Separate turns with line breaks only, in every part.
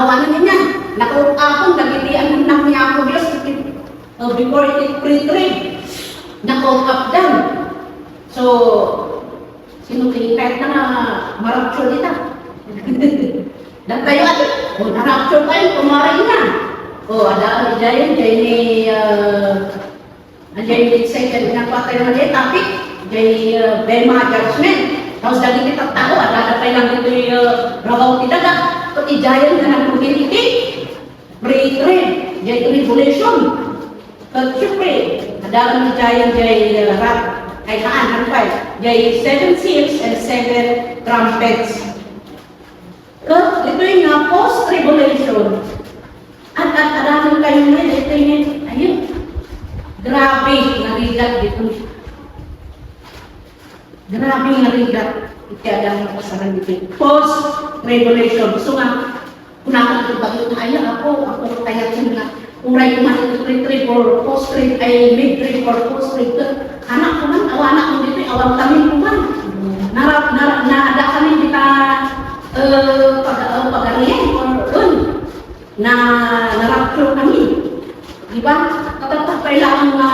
awanan niya. Nakauapon, nagitian ng niya ako Diyos before it pre-trade. Nakauap dan. So, sino kahit na marapture nila. Dan tayo at, narapture tayo, kumaray na. Ada Jayan ni Jayan second na patay na dia tapi Jay Bema judgment. Tapos dali kita tahu ada pa lang dito rabaw tidak ka. Pati Jayan na nagpumiliki. Pre-trade, Jay tribulation. Siyempre, ada ni Jayan Jay rat ay kaan pa Jay 7 seals and 7 trumpets. Ito yung post-tribulation. At alam kayo na, ito yun, ayun, grabe, narigat dito. Grabe narigat. Ito ang kasaran dito. Post-revelation. So nga, kung nakakita ba yun, ako kaya yun na, kung ray kumain ito trip or post-trip, ay mid-trip or post-trip, anak ko man, awanak mo dito, awang kami ko man. Naada kami kita pag-ariyan or na narapture kami. Diba? Kapag kailangan na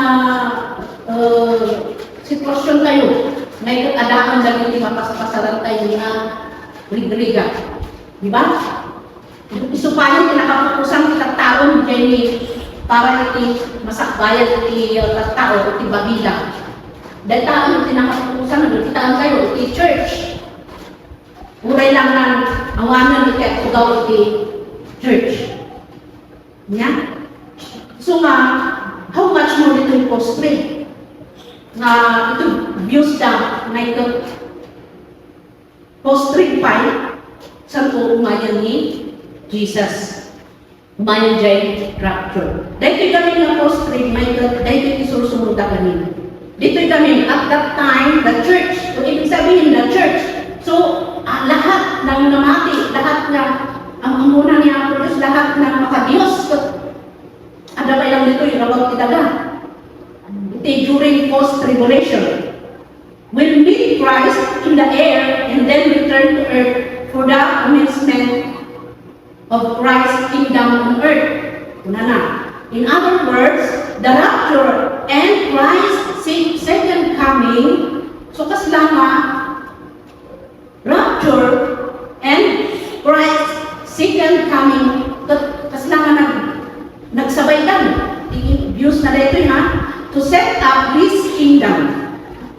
sitwasyon kayo, may adaan lang yung mapasapasaran tayo na liga-liga. Diba? Isupayan, kinakapukusan kita taon dyan para iti masakbayan iti tao, iti babila. Dahil taon yung kinakapukusan, nagkitaan kayo, iti church. Uray lang ng awanan iti at ugaw iti church. Nya? So nga, how much more ito yung post-trade? Nga ito, views na ito post-trade pa saan po umayan ni Jesus. Umayan dyan rapture. Dahil kami nga post-trade, dahil isusunod na kanina. Dito kami, at that time, the church, so ibig sabihin, the church. So, lahat ng namati, lahat ng ang muna niya ako Diyos, lahat ng makadiyos. Ada ba lang dito yung rabang itaga? Iti during post-tribulation. Will meet Christ in the air and then return to earth for the commencement of Christ's kingdom on earth. Una na. In other words, the rapture and Christ's second coming, so kaslama, rapture and Christ's second coming, kasi lang nagsabay lang, views na dito ha, to set up this kingdom,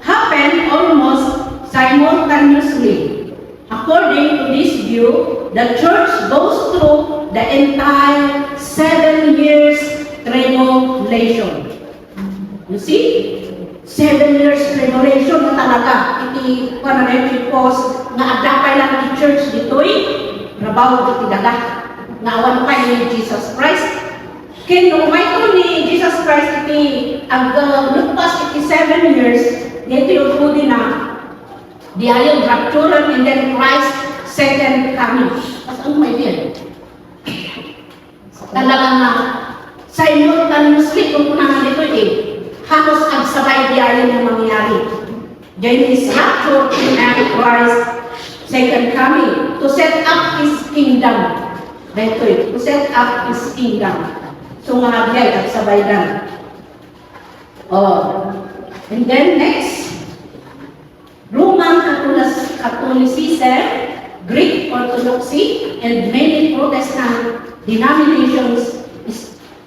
happen almost simultaneously. According to this view, the church goes through the entire 7 years tribulation. You see? 7 years tribulation na talaga. Iti, pananay post, nga adapay lang ni church dito'y, rabaw iti daga. Naawan pa ni Jesus Christ. Kaya may ito ni Jesus Christ iti, ang lupas iti 7 years, dito yung pudi na, di ayaw rapturan and then Christ second coming. As ang may din. Talaga na, simultaneously, kung kunahan dito halos ang sabay di ayaw yung mangyari. Diyan is rapture and Christ second coming to set up His kingdom. Dito to set up His kingdom. So mga biyay at sabay lang. And then next, Roman Catholicism, Greek Orthodoxy, and many Protestant denominations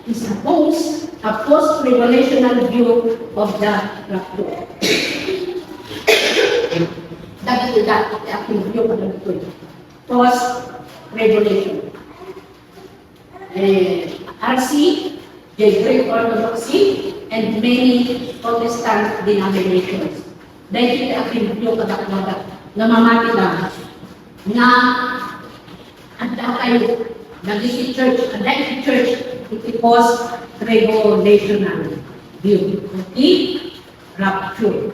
is opposed a post-revelational view of the rapture. Dati aking view pa lang ito. Post-revelation. RC, the Greek Orthodoxy, and many Protestant denominations. Dahil kita aking view kadak-kadak na mamati lang na anda kayo naging church, anda church, iti post-revelational view. Iti rapture.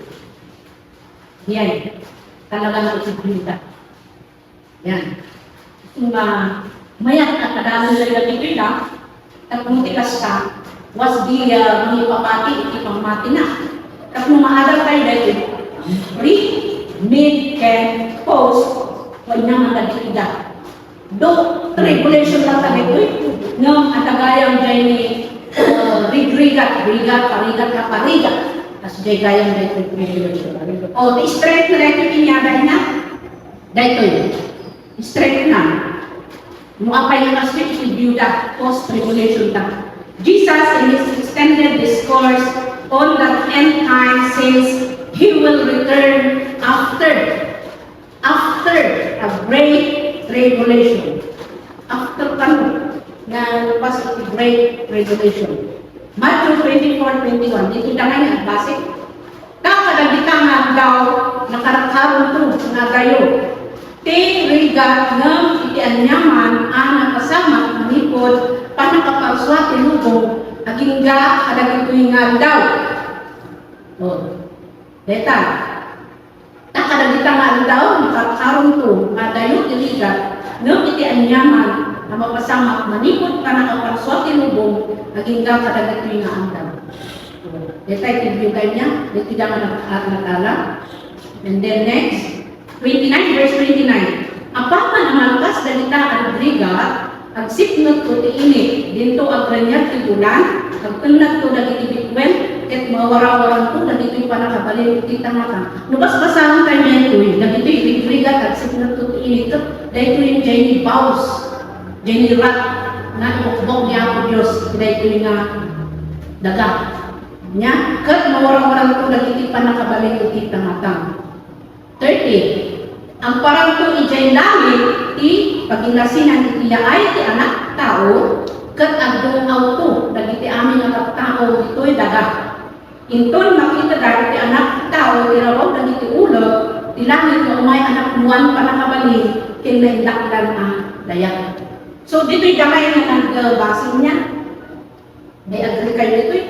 Yan. Talaga na isigilita. Yan. Kung mayak at kadamang nila ito lang, at kung tikas ka, was di mga ipapati, ipamati na. At kung maagal tayo dahil, pre, mid, and post, huwag na magagigida. Do tribulation lang tayo ito ng atagayang dyan ni rigat, parigat. Tapos dyan gayang dyan tribulation. O, di straight na dito pinyada na. Dito yun. Straight na. Nung apay yung aspect, i-view that post-tribulation na. Jesus, in his extended discourse on the end time, says he will return after a great tribulation. After kano na pas the great tribulation. Matthew 24:21. Dito na nga basic. Kakadagita nga daw nakarakharon to nga gayo. Te rigat ng itianyaman ang kasama manipod panakaparswa tinubong aging ga kadagitoy nga daw. Oh. Deta. Nakadagita nga daw nakarakharon to nga dayo tirigat ng itianyaman ang mapasama manipod panakaparswa tinubong aging ga kadagitoy nga daw. Deta itibyo kanya, dito daw nakatala. And then next 29, verse 29. Apaman ang malkas dalita ang rigat, ang sipnot ko tiinit, dinto ang granyat tigulan, ang tunat ko dagiti bitwen, ket mawarawaran ko dagiti panakabalin kita mata. Nubas-basahan tayo na ito, dagiti rigat at sipnot ko tiinit, dahito yung Jenny Baus, Jenny Rat, na ibukbok niya ako Diyos, dahito yung daga. Nya, ket mawarawaran ko dagiti panakabalin kita mata. 30. Ang parang ito ijay langit, pagilasinan itiya ay ti anak tao, kat agdong auto, dagiti amin nga tao, ito'y daga. Inton makita dahil ti anak tao, tirawaw dagiti ulo, ti langit na umay anak muwan panakabalin, kinaindaklan ang dayak. So, dito'y damay na nagbasin niya. May agri kayo dito'y.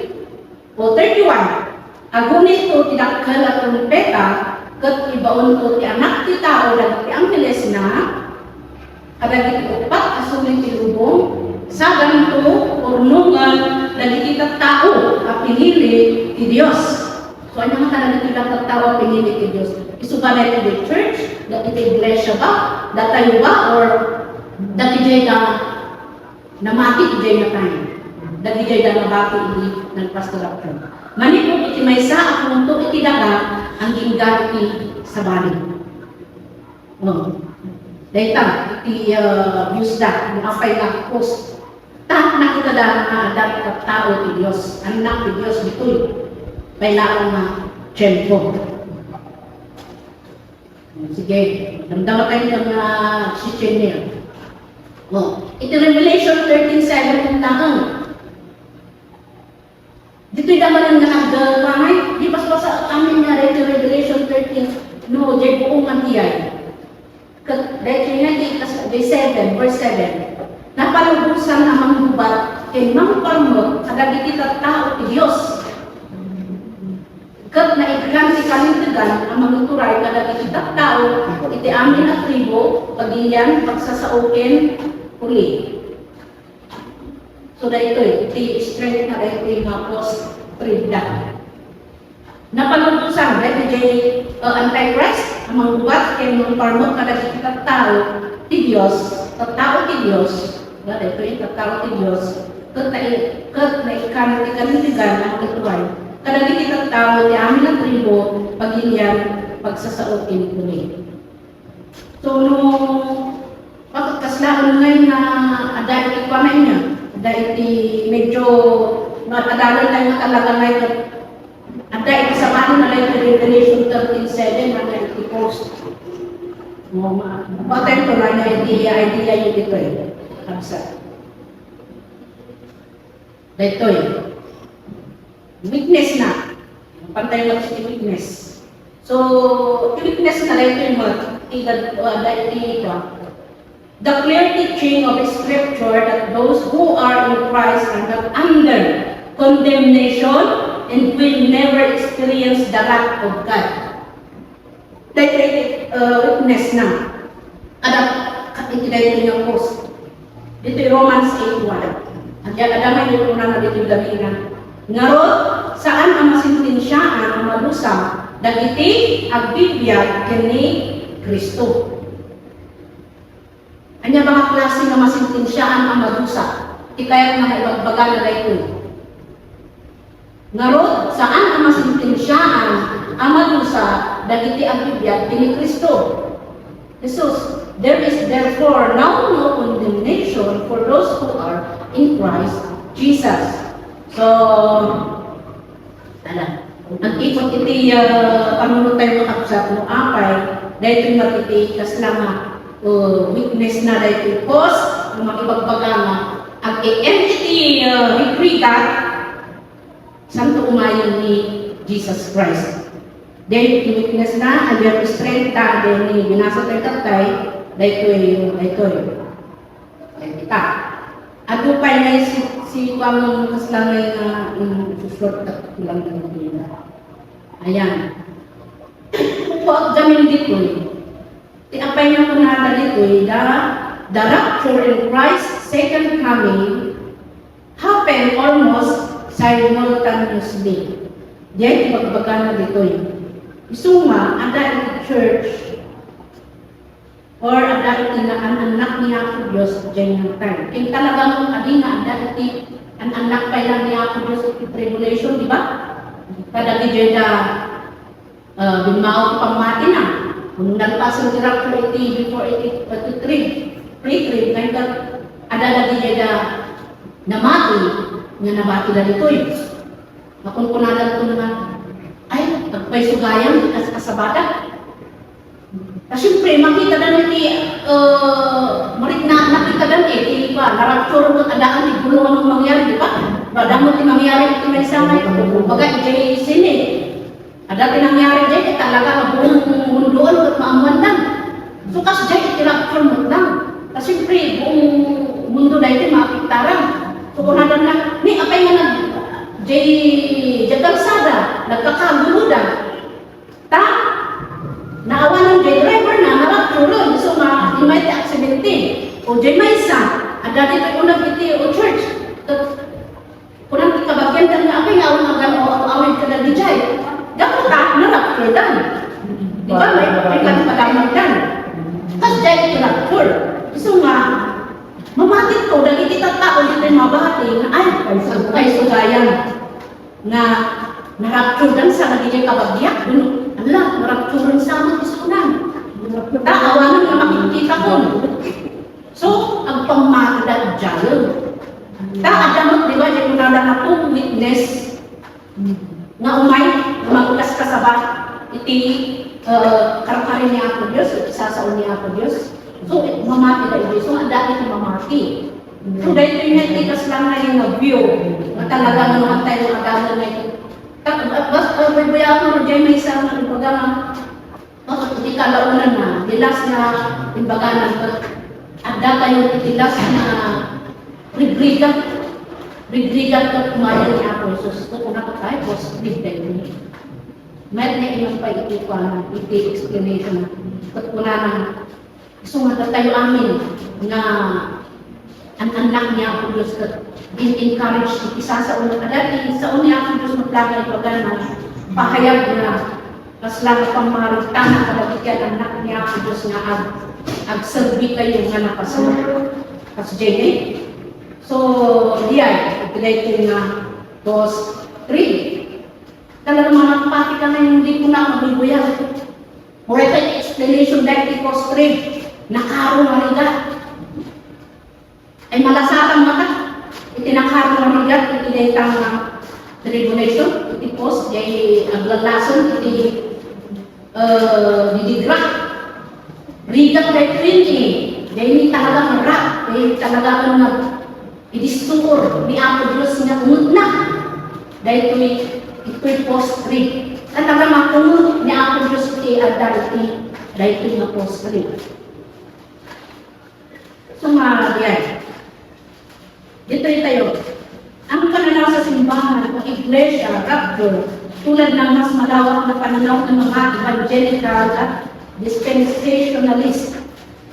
O, 31. Agunit ko tinakal at trumpeta, kat ibaon ko ti anak ti tao lang ti angheles na kadagiti upat asumin ti lubong sa ganito urnungan dagiti tao a pinili ti Dios. So ano nga kadagiti tao a pinili ti Dios? Isubanay ti church, dagiti iglesia ba, datayo ba, or dagiti namati ti jay na tayo. Dagiti na nabati iti nagpastoral. Manipog iti maysa akong to iti daga ang ginggati sa bali. Dahita, iti views da, ang apay na post. Nakita da na dapat tao ti Diyos, anak ti Diyos, bitoy. Kailangan na tiyempo. Sige, damdaman tayo ng si Chenner. Iti Revelation 13:7 ang taong. Dito'y naman ang nagdamay, di pas sa amin nga rin Revelation 13, no, di buong mantiyay. Dito nga di 7, verse 7. Napalubusan ang mga gubat, kay mga parmot, kadagiti tao ti Diyos. Kat naikan si kalintigan, ang mga turay, kadagiti tao, iti amin at tribo, pagilian, pagsasaukin, uli. So dahito iti strength na dahito yung post-tribda. Napalubusan, dahito jay Antichrist, ang mga bubat, kaya mga parmot, kadagiti tao, ti Diyos, tao ti Diyos, dahito yung tao ti Diyos, kat na ikan, ti kalintigan, ang ituay, kadagiti tao, ti amin ang tribo, pagilian, pagsasaukin, uli. So, nung pagkaslaan ngayon na ada iti panay niya, ada iti medyo matadalan tayo talaga ngayon, ada iti samahin na lang iti Revelation 13:7, ada iti post. Patento na iti idea yun dito eh. Absa. Dito eh. Weakness na. Pantay lang iti weakness. So, weakness na lang ito yung mga the clear teaching of the Scripture that those who are in Christ are not under condemnation and will never experience the wrath of God. That witness na. Ito yung post. Dito yung Romans 8:1. At yan, adamay yung una na dito yung gabinan. Ngarot, saan ang masintinsyaan ang malusa, dagiti agbibiyag kini Kristo. Anya mga klase nga masintensyaan ang madusa. Di kaya nga ibagbaga na dayto. Ngarod, saan ang masintensyaan ang madusa dagiti ang Biblia ni Kristo? Jesus, there is therefore now no condemnation for those who are in Christ Jesus. So, ang ikot iti panunod tayo makapsat mo apay, dahil ito'y matiti kaslama witness na dahil ito'y post, ang makipagbaga nga, ang entity reprigat, santo umayon ni Jesus Christ. Dahil witness na, ang yung strength ta, dahil ni binasa tayo tatay, dahil ito'y kita. At upay na si Pamang Kaslamay na susunod at kulang ng dila. Ayan. Huwag gamin dito tinapay niya po na dito the rapture in Christ's second coming happened almost simultaneously. Diyan, ibagbaga na dito Isuma, ada iti church or ada iti na anak niya ako Diyos dyan yung time. Kaya talagang adi nga ada iti anak pa lang niya ako Diyos iti tribulation, di ba? Kada di dyan bimao pamati na. Kung nagpasang dirap ko iti before iti pre-trib, ngayon ada lagi dyan namati, nga nabati na dito Nakon ko na lang ito naman, ay, pagpay sugayan, kasabada. Siyempre, makita na niti, nakita na niti, narapsuro ko tadaan, di gulo anong mangyari, di ba? Badamot yung mangyari ito may samay, baga ijay sini. Ada tinangyari dyan, talaga buong mundoon at maamuan lang. So, kasi dyan, itirapsuro mo lang. Siyempre, buong mundo na ito, makapiktarang. So, kung nadan na, ni, apay nga jay kalsada, nagkakaguludan. Naawa ng jay driver na, narapsuro, so di may aksidente. O jay may isa, ada dito yung nag-iti o church. Kunang ikabagyan dan nga apay nga, awin ka na di jay. Dapat narapsuro dan. Di ba, may katipadamag dan. Kasi jay itirapsuro. So nga, mamatit ko, dahil kita tao dito yung mabati na ay sugayan na narapturan sa nagiging kabagyak. Ala, narapturan sa mga isunan. Taawanan na makikita ko. So, ang pamagdad dyan. Taadamot, di ba, yung kunala na po witness na umay, magkas kasaba, iti karakarin niya ako Diyos, isasaon niya ako Diyos. So, mamati na ito. So, ang dahil ito mamati. So, dahil ito yung natikas lang na yung view na talaga naman tayo ng agalan na ito. May bayaw ko dyan may isang ibaga hindi kalaunan na, dilas na imbaganan. At tayo dilas na rigrigan ko kumayan niya ako. So, kung ako tayo, positive tayo. Mayroon na ilang pa iti explanation. At kuna na so nga tayo amin na ang anak niya ako Diyos in-encourage isa sa unang dati sa unang ako Diyos magplagay ito na pahayag na mas lang pang marutang na kalabigyan anak niya ako Diyos na ag-serve kayo nga napasunod as JD. So, diyan, ito nga dos, 3. Talagang mga pati ka na hindi ko na mabibuyan. Or ito yung explanation dahil ito dos, 3. Nakaro marigat. Ay malasakang maka. Itinakaro marigat, itinitang tribulation, itipos, ay aglalason, dididrak. Rigat na trinity, dahil hindi talaga marak, dahil talaga i-distur, ni Apo Diyos na umut na. Dahil ito'y post 3. Talaga makunod ni Apo Diyos i-adality, dahil ito'y na post 3. Sumagyan. Dito tayo. Ang pananaw sa simbahan o iglesia, rapture, tulad ng mas malawak na pananaw ng mga evangelical at dispensationalist.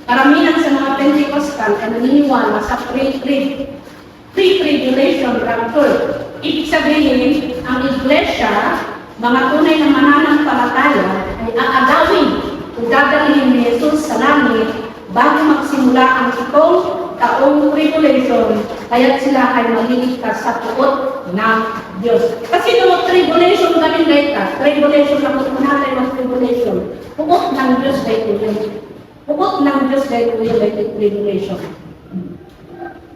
Karamihan sa mga Pentecostal ay naniniwala sa pre-tribulation rapture. Ibig sabihin, ang iglesia, mga tunay na mananampalataya ay aagawin o dadalhin ni Jesus sa langit bago magsimula ang itong taong tribulation, kaya't sila ay maliligtas sa puot ng Diyos. Kasi no tribulation kami later, tribulation na kung natin ang tribulation, puot ng Diyos dahil yun. Puot ng Diyos dahil yun dahil tribulation.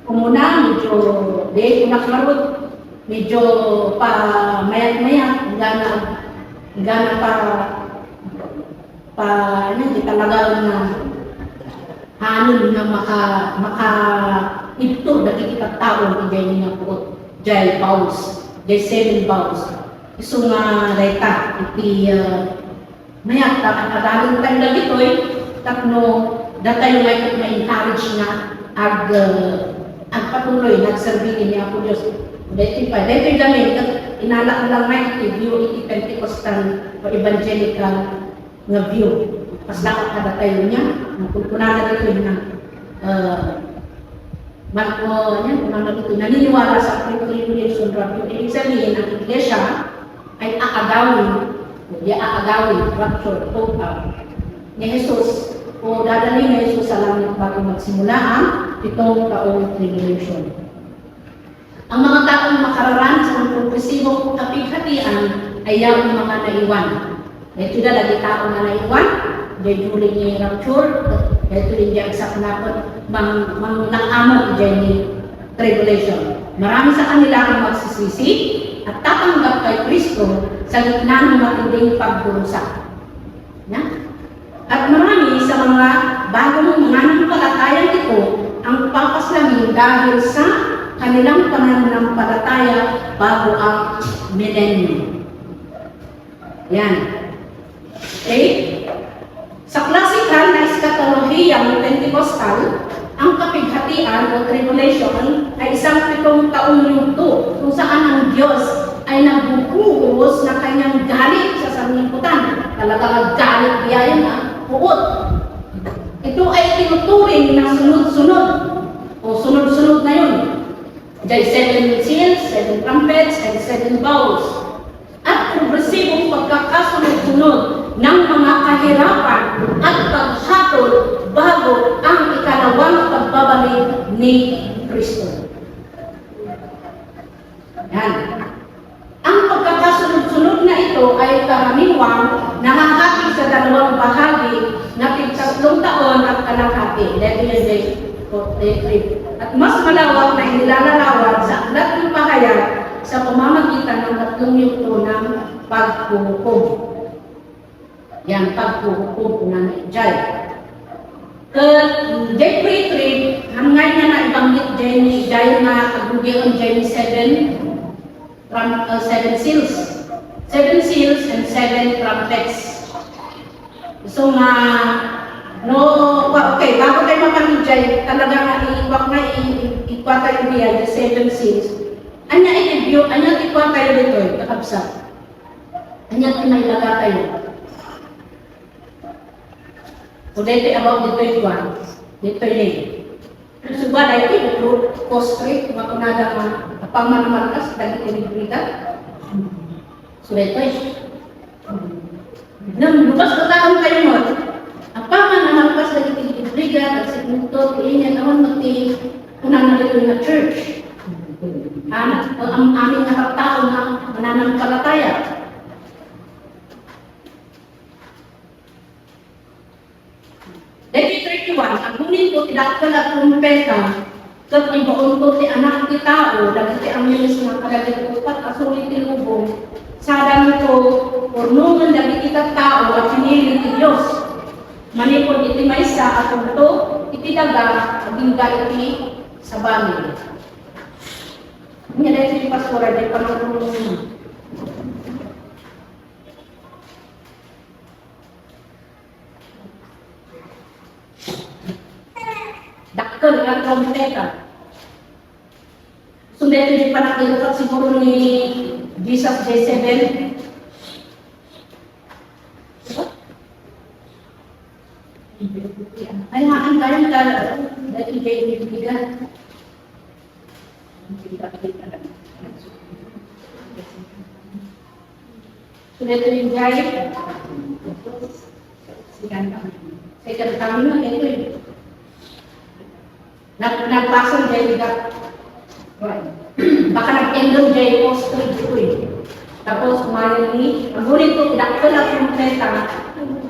Kung muna, medyo di unakarot, medyo pa mayat-mayat, gana hindi talaga na hanon na ito dati kita tao di jay nga po jay vows jay 7 vows iso nga dayta iti mayat ta kadalong tayo lagi to tapno datay may encourage nga ag patuloy nagserbi niya po Dios dati gamin inala lang nga iti view iti Pentecostal o evangelical nga view. Pas dapat kada tayo niya, kukunan na dito na naniniwala sa tribulation rapture. Ibig sabihin, ang iglesia ay aagawin, rapture, total, ni Jesus, o dadalhin ni Jesus sa langit bago magsimula ang itong taong tribulation. Ang mga taong makararanas ng progresibong kapighatian ay yung mga naiwan. Ito na lagi tao na naiwan, dahil huling niya yung rapture, ito rin niya sa kanapot, nang-amon dyan ni tribulation. Marami sa kanila ang magsisisi at tatanggap kay Kristo sa gitna ng matinding pagdurusa. At marami sa mga bagong mga nanampalatayang ito ang papaslamin dahil sa kanilang pananampalataya bago ang millennium. Yan. Okay? Sa klasikal na eskatolohiya ng Pentecostal, ang kapighatian o tribulation ay isang 7 taong yugto kung saan ang Diyos ay nagbubuhos na kanyang galit sa sanlibutan. Talagang galit niya yan puot. Ito ay tinuturing na sunod-sunod o sunod-sunod na yun. Dahil 7 seals, 7 trumpets, and 7 bowls. At progresibong pagkakasunod-sunod ng mga kahirapan at paghatol bago ang ikalawang pagbabalik ni Kristo. Yan. Ang pagkakasunod-sunod na ito ay karaniwang nahahati sa 2 bahagi na 3 taon at kalahati. At mas malawak na inilalarawan sa aklat ng pahayag sa pamamagitan ng 3 yugto ng paghuhukom. Yan, paghuhukom na naijay. Jeffrey Tripp, hanggang niya na ibanggit Jenny, dahil na agugyan Jenny 7 seals. 7 seals and 7 trumpets. So okay, bago tayo mapanijay, talaga nga iiwak na ikwata yung niya, the 7 seals. Anya i-review, anya ikwata tayo dito, kakabsat. Anya tinailaga tayo. So, dito about dito yung one. Dito yun. So, ba, dito yung post-trip, makunada ka, kapang manamalkas, dahil tinigritan. So, dito yun. Nang lubas na taon kayo mo, apang manamalkas, dahil tinigritan, at sigmuto, iinyan, awan magti, unang na dito yung church. Ang aming nakatao na mananampalataya. Dahil 31, ang kunin ko tidakal at trumpeta, kat ibaon ko ti anak ti tao, dagiti ang milis nga kagalit upat asulit ti lubong, sadan ko, urnungan dagiti tao at pinili ti Diyos. Manipod iti maysa at ito, iti daga, agingga iti sa bangin. Ini ada si pastora di panulong ini. Dakkel ang trompeta. Sudah itu di panakilkat siguro ni Jesus J7. Ay, haan kayong dahil J7. Sudah terjadi, sekarang kami itu Nagpasan dyan ka. Baka nag-endon dyan po street ko eh. Tapos kumain ni, magulit ko, idakto lang yung teta.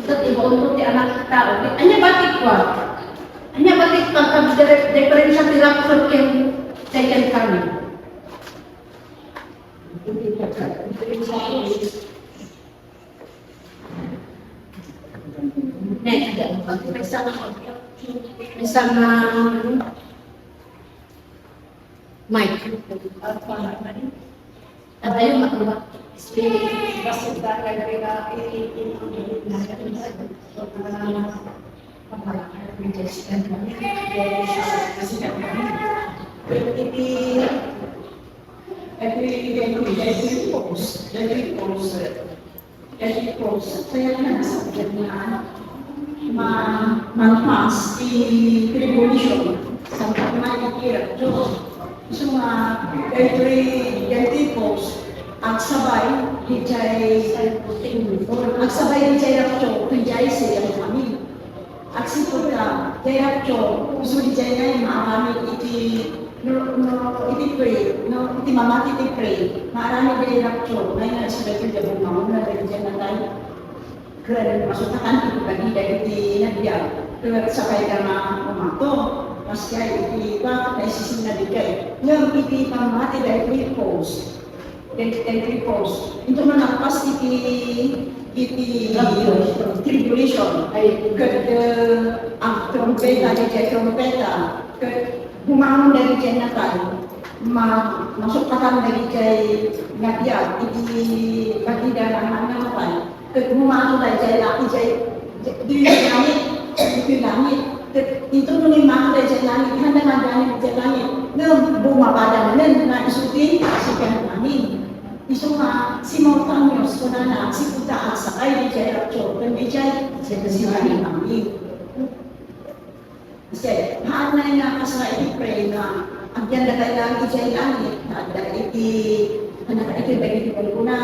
Ito, ibaon ko ti anak tao. Anya batik ko? Anya batik pag differential direction yung second coming. Next, isang mic. At ayun, matulak.
Malpas di tribulation sa pagmamahirap. So every post at sabay di jay rapcho di jay siya kami. At siputa jay rapcho gusto di jay na maarami iti iti mamati iti pray maarami jay rapcho ngayon sa betul jay mamuna dari jay na tayo. Kaya masutakan ito lagi dari nagbiya. Kaya sakay ka na umato. Mas kaya iti ba na isisin na digay. Ngayon iti pamati dari post. Dari post. Ito man nakpas iti tribulation. Kaya ang trompeta digay trompeta. Kaya bumangon dari dyan na tayo. Masutakan dari jay nagbiya. Iti bagida ng hanapan. Kumaano tayo dyan laki dyan di langit itu nung mga tayo dyan langit handa nga dyan dyan langit nung bumapada na na isuti si kanan namin iso nga si Mautanyos ko na si Puta at sakay di dyan rapcho kan di dyan si langit namin kasi haan na yung nakasakay i-pray na agyan na tayo lang di dyan langit na dahil anak itu bagi kita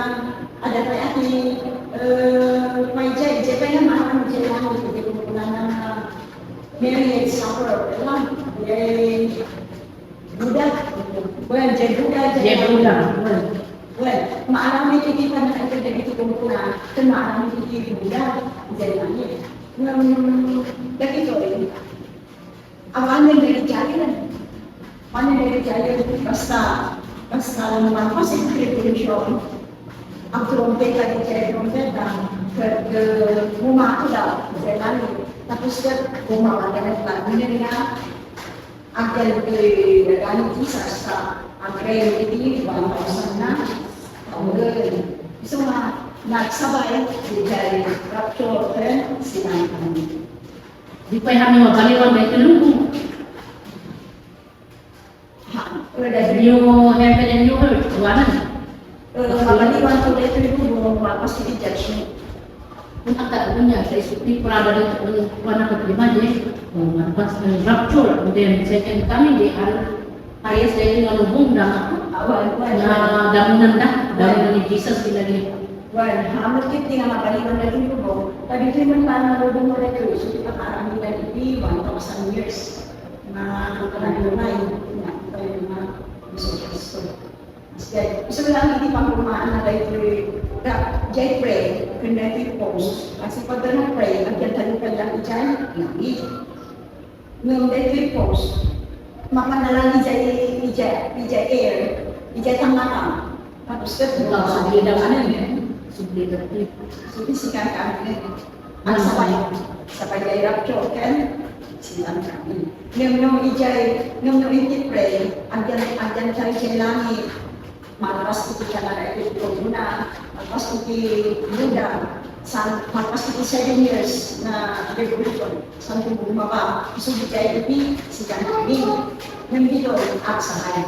ada kayak di Maijay, Jepang naman ang Jepang hindi ko na marriage supper lang. Buddha, well, Buddha. Well, maarami kita na ito dito ko na, maarami kita Buddha, Jepang. Dito awan dari jalan. Mana dari jalan basta naman kasi tribulation. Ang trompeta di jay trompeta bumako daw sa langit tapos bumaka na nagpagin na agad nagalit isa sa agree 1,000 na so nagsabay di jay rapture sila kami
Di pa kami mabaliwan may tulong. New heaven and new earth, wanan.
Mabaliwan ko dito yung mapas di judgment.
Kung ang niya sa isipin para dito wana ka lima di pas rapture then second coming di ayas dari ngalubong na damunan ni Jesus sila ni
Hamot kit nga mabaliwan na rin ko. Tapi ito yung nalubong mo na ito. So kita karami na iti 1,000 years na kanalunay na tayo na Jesus. Isa lang hindi pang kumaan na kayo jay pray, kinetic post. Kasi pag pray, agyan tayo ka lang dyan, langit. Nung daily post, makanalang ijay air, ijay tangakang. Tapos ka,
subli daw subli daw.
Subli sikan kami. Ang sabay jay rapture, kan? Silang kami. Nung ijay pray, agyan tayo jay langit. Malapas ko kita na ito muna, malapas ko Buddha, malapas ko 7 years na revolution, saan ko bumaba, gusto di tayo ipi, si Janabing, nang dito at sabay.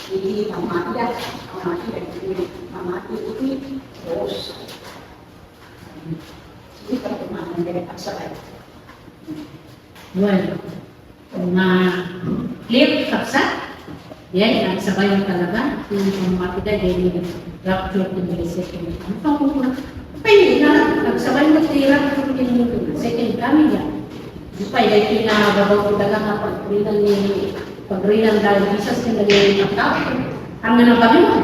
Hindi mamati iti, Diyos. Hindi ka tumahan din at sabay.
Well, lift kapsa. Yan, ang sabayan talaga. Yung mga kita, yung rapture din yung second. Ano pa kung pwede na, nagsabay mo sa rapture din yung second coming yan. Di pa, ito yung nagabaw ko daga nga pagrinan dahil Jesus yung naging tao. Ang nanabali mo.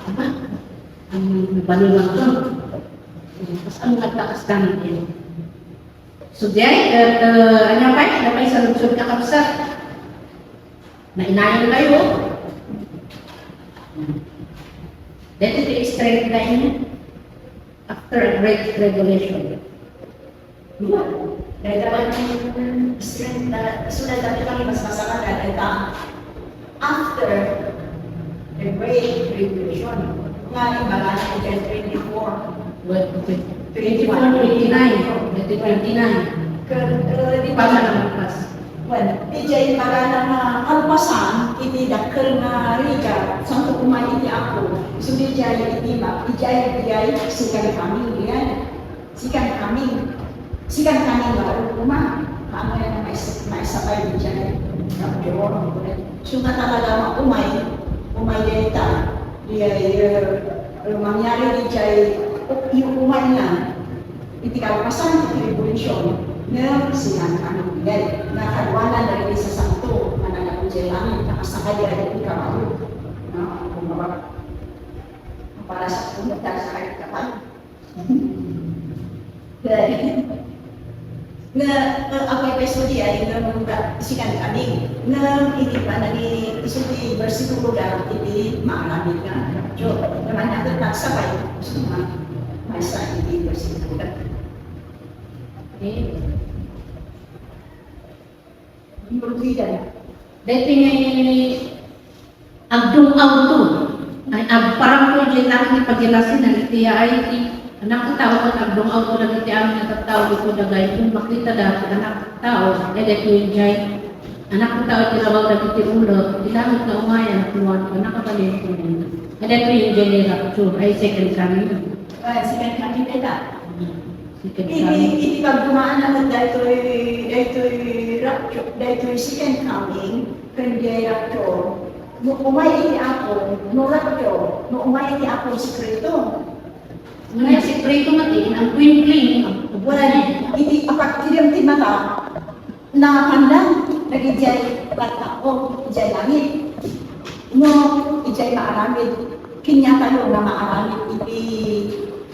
Aba, ang nabali lang ito. Tapos ang nagtakas ka natin. So, diyan, ano pa, sa lutsod na kapsat. Nainayan kayo. That is the strength time after a great revelation.
Dahil dapat yung strength na sunod natin kami mas masama dahil after the great tribulation, nga yung baga na dyan 24,
29. Di pa naman pas.
well, ijay baga na kalpasan, iti dakkel na riga, santo kumay iti ako, sudi ijay iti ba, ijay sikan kami, yan, sikan kami baru rumah, paano yan na maisabay ijay, kapjor, sunga talaga umay data, dia mangyari ijay, yung umay na, iti kalpasan, iti revolution, na silang kami bigay. Nakadwanan na rin sa santo, mananakong siya langit, nakasakay na rin kamalo. Kung mababa, para sa punta sa kahit kapal. Ako ay peso di ay sikan kami. Hindi pa naging isang versikulo lang, hindi maalamit nga. So, naman natin nagsabay. So, may sa hindi versikulo lang.
Okay.
Berbeda.
Dati agdung auto ay parang ko dyan natin ipaglasin na iti ay anak tao at agdung auto na iti amin natatao ito dagay kung makita dati anak tao dati yung dyan anak tao iti labaw na iti ulo ilamit na umaya na kuwan ko nakapalit ko yun dati yung dyan yung rapture ay second coming.
Second coming nila.
Second coming.
Ini pagdumaan naman dahil second coming, kundi rapture. Nung umay iti ako, no rapture, nung umay iti ako sikreto.
Ngayon sikreto mati, ang twinkling.
Wala iti apak tidam ti mata, nakapandang, nag-ijay katao, ijay langit. No, ijay maaramid, kinyata yung na maaramid, iti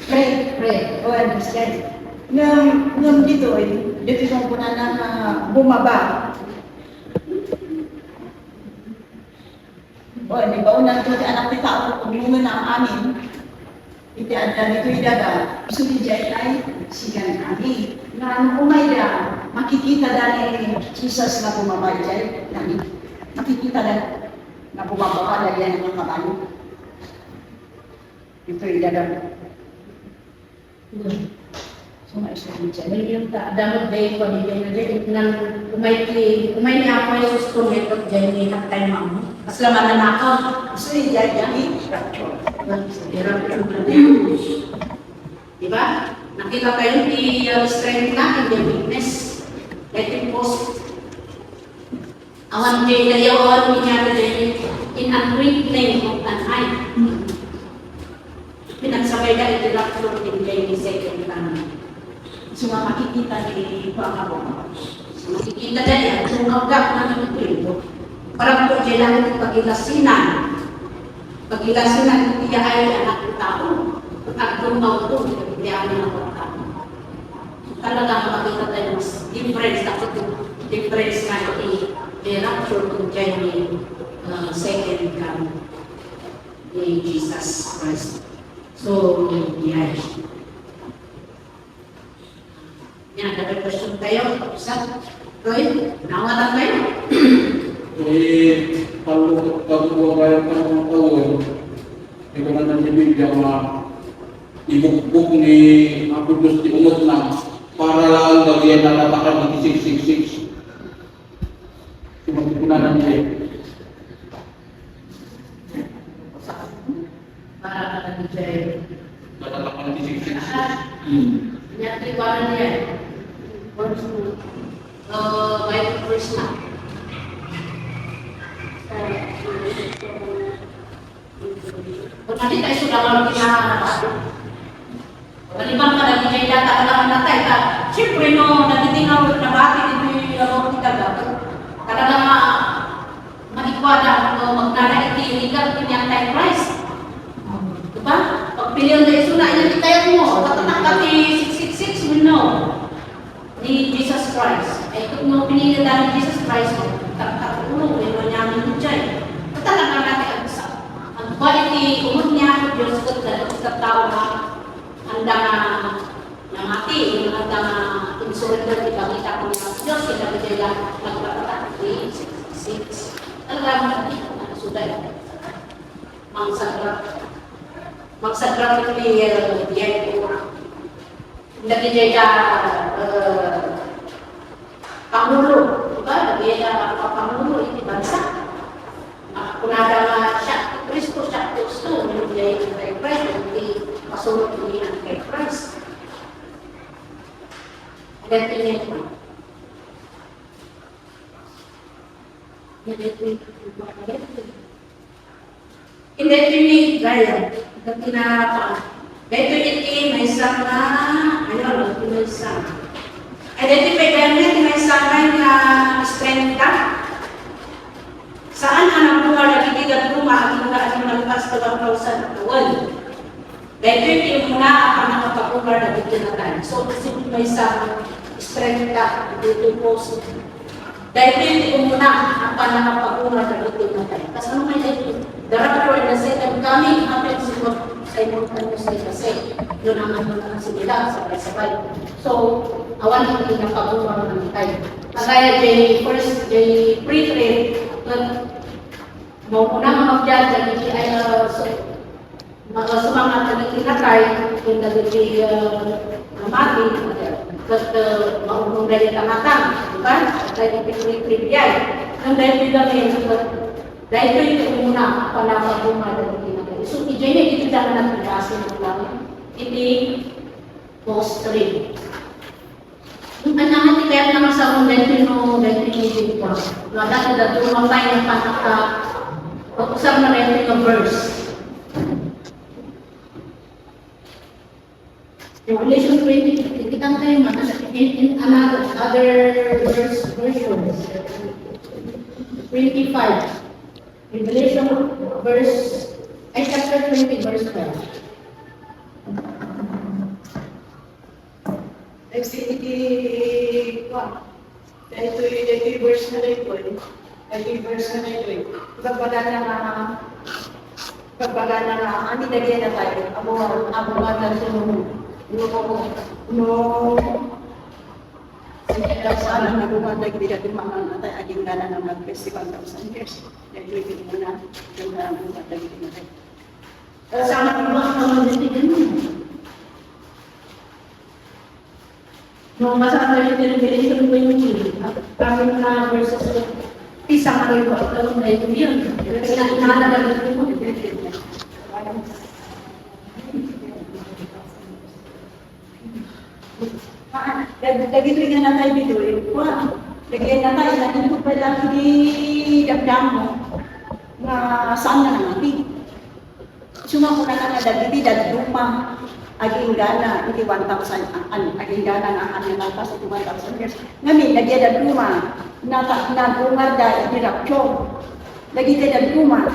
pray, o understand. Ngam dito yung po na bumaba. O, di ba unang ito, anak ni tao, kung muna na ang amin, iti adda nito idaga, sumijay ay sigan kami. Nga umay da, makikita dali Jesus na bumaba dyan, makikita na bumaba na yan ang kabayo. Ito idaga. So, maisipin siya.
Yung damot day ko, nang umay niya ako yung gusto nito dyan ni Haktay Mamo. Mas laman na ako.
So, ijay yan,
Diba? Nakita kayo di strength natin, yung weakness. Let it post. Awan day na yawan niya in a twinkling of an eye. Pinagsabay na ito rapture in the second coming.
So, makikita ni Pangabong.
Makikita na yan, kung agap na nagpildo. Parang po dyan lang ito pagilasinan. Pagilasinan, hindi ay anak ng tao. Pag-agdong auto, hindi ay anak ng tao. Talagang makita tayo mas difference, dapat difference na the rapture kung dyan ni second coming ni Jesus Christ. So, yan. Yan, dapat question tayo. Isa, Roy, nawatan kayo?
Pagkuha kayo ng mga taon, hindi ko na nanibigyan na ibukbuk ni Apodus di umot na para lang lagyan na natakan ng 666. Sumagpunan niya.
Para ka nag-jay.
Natakan ng 666.
Yan, triwanan niya. Bible verse na. Kung nanti tayo sudah kalau kita Kaliman ka lagi kay data ka naman natay ka. Siyempre no, natitingaw na bakit ito ni Jesus Christ, katulong, may manyamin mo dyan. Talaga natin ang quality, umot niya, Diyos ko, sa tao na handa na mati, yung handa na insurrender, ipakita ko niya, Diyos, kita bigay lang, nagpapata, 366. Talaga natin, suday. Magsagrap ni Diego. Hindi niya Pangulo, diba? Lagi niya Pangulo, iti bansa. Kunada nga siya, Kristo siya, gusto, hindi niya yung kay Christ, hindi masunod niya ang kay Christ. Ganito niya ito. Hindi ito ni Brian. Ito tinapaan. Ito iti may isang na, ano, ito may isang. Identify ganyan, may isang na strength ka. Saan ang bunga na kitigat luma at mga at malpas ka 1,000 awal? Ito iti muna ang nakapagpungar na bitinatan. So, kasi may isang strength ka, ito post. Dahil iti muna ang nakapagpungar na bitinatan. Tapos ano may ito? The rapper and the second coming happens simultaneously kasi yun ang ano na sila sabay-sabay. So, awan hindi na pag-uwang ng tayo. Kagaya first, pre-trip, mau unang magdyan, ay sumangat na kinakay, kung nagiging mati, at maunong dahil tamatang, diba? Dahil pre-trip yan. Ang dahil bilang dahil ito yung muna, palapag bumadang kinakay. So, ijay na ito dahil na pinasi ng lang. Iti post-trip. Ang naman kaya naman sa mong dahil pinigil ko. Wala na dahil tumamay ng panaka pag-usap na rin yung verse. Revelation 20, kita tayo in other versions. 25. Revelation chapter 20, verse 12.
Next, ito verse na rin po. Ito verse na rin po. Pagbaga na amin na rin na tayo. Abo nga na saan ang nagumagay bigat yung mga natay aging gana ng mag-festival 1,000 years. Dahil ito muna yung nagumagay bigat.
Sama ko mga pamalitin mo. Nung masama tayo yung Revelation 20, kami na verses isang araw ko ito na ito yun. Pinakinalag mo.
Lagi rin na tayo dito. Lagi na tayo. Nandito pa lang di dagdam mo na saan na natin. Sumako na nga dagdi dagduma aging gana iti 1,000 aging gana nga ang nalpas iti 1,000 years. Ngamin lagi dagduma nabunga da iti rapture. Lagi dagduma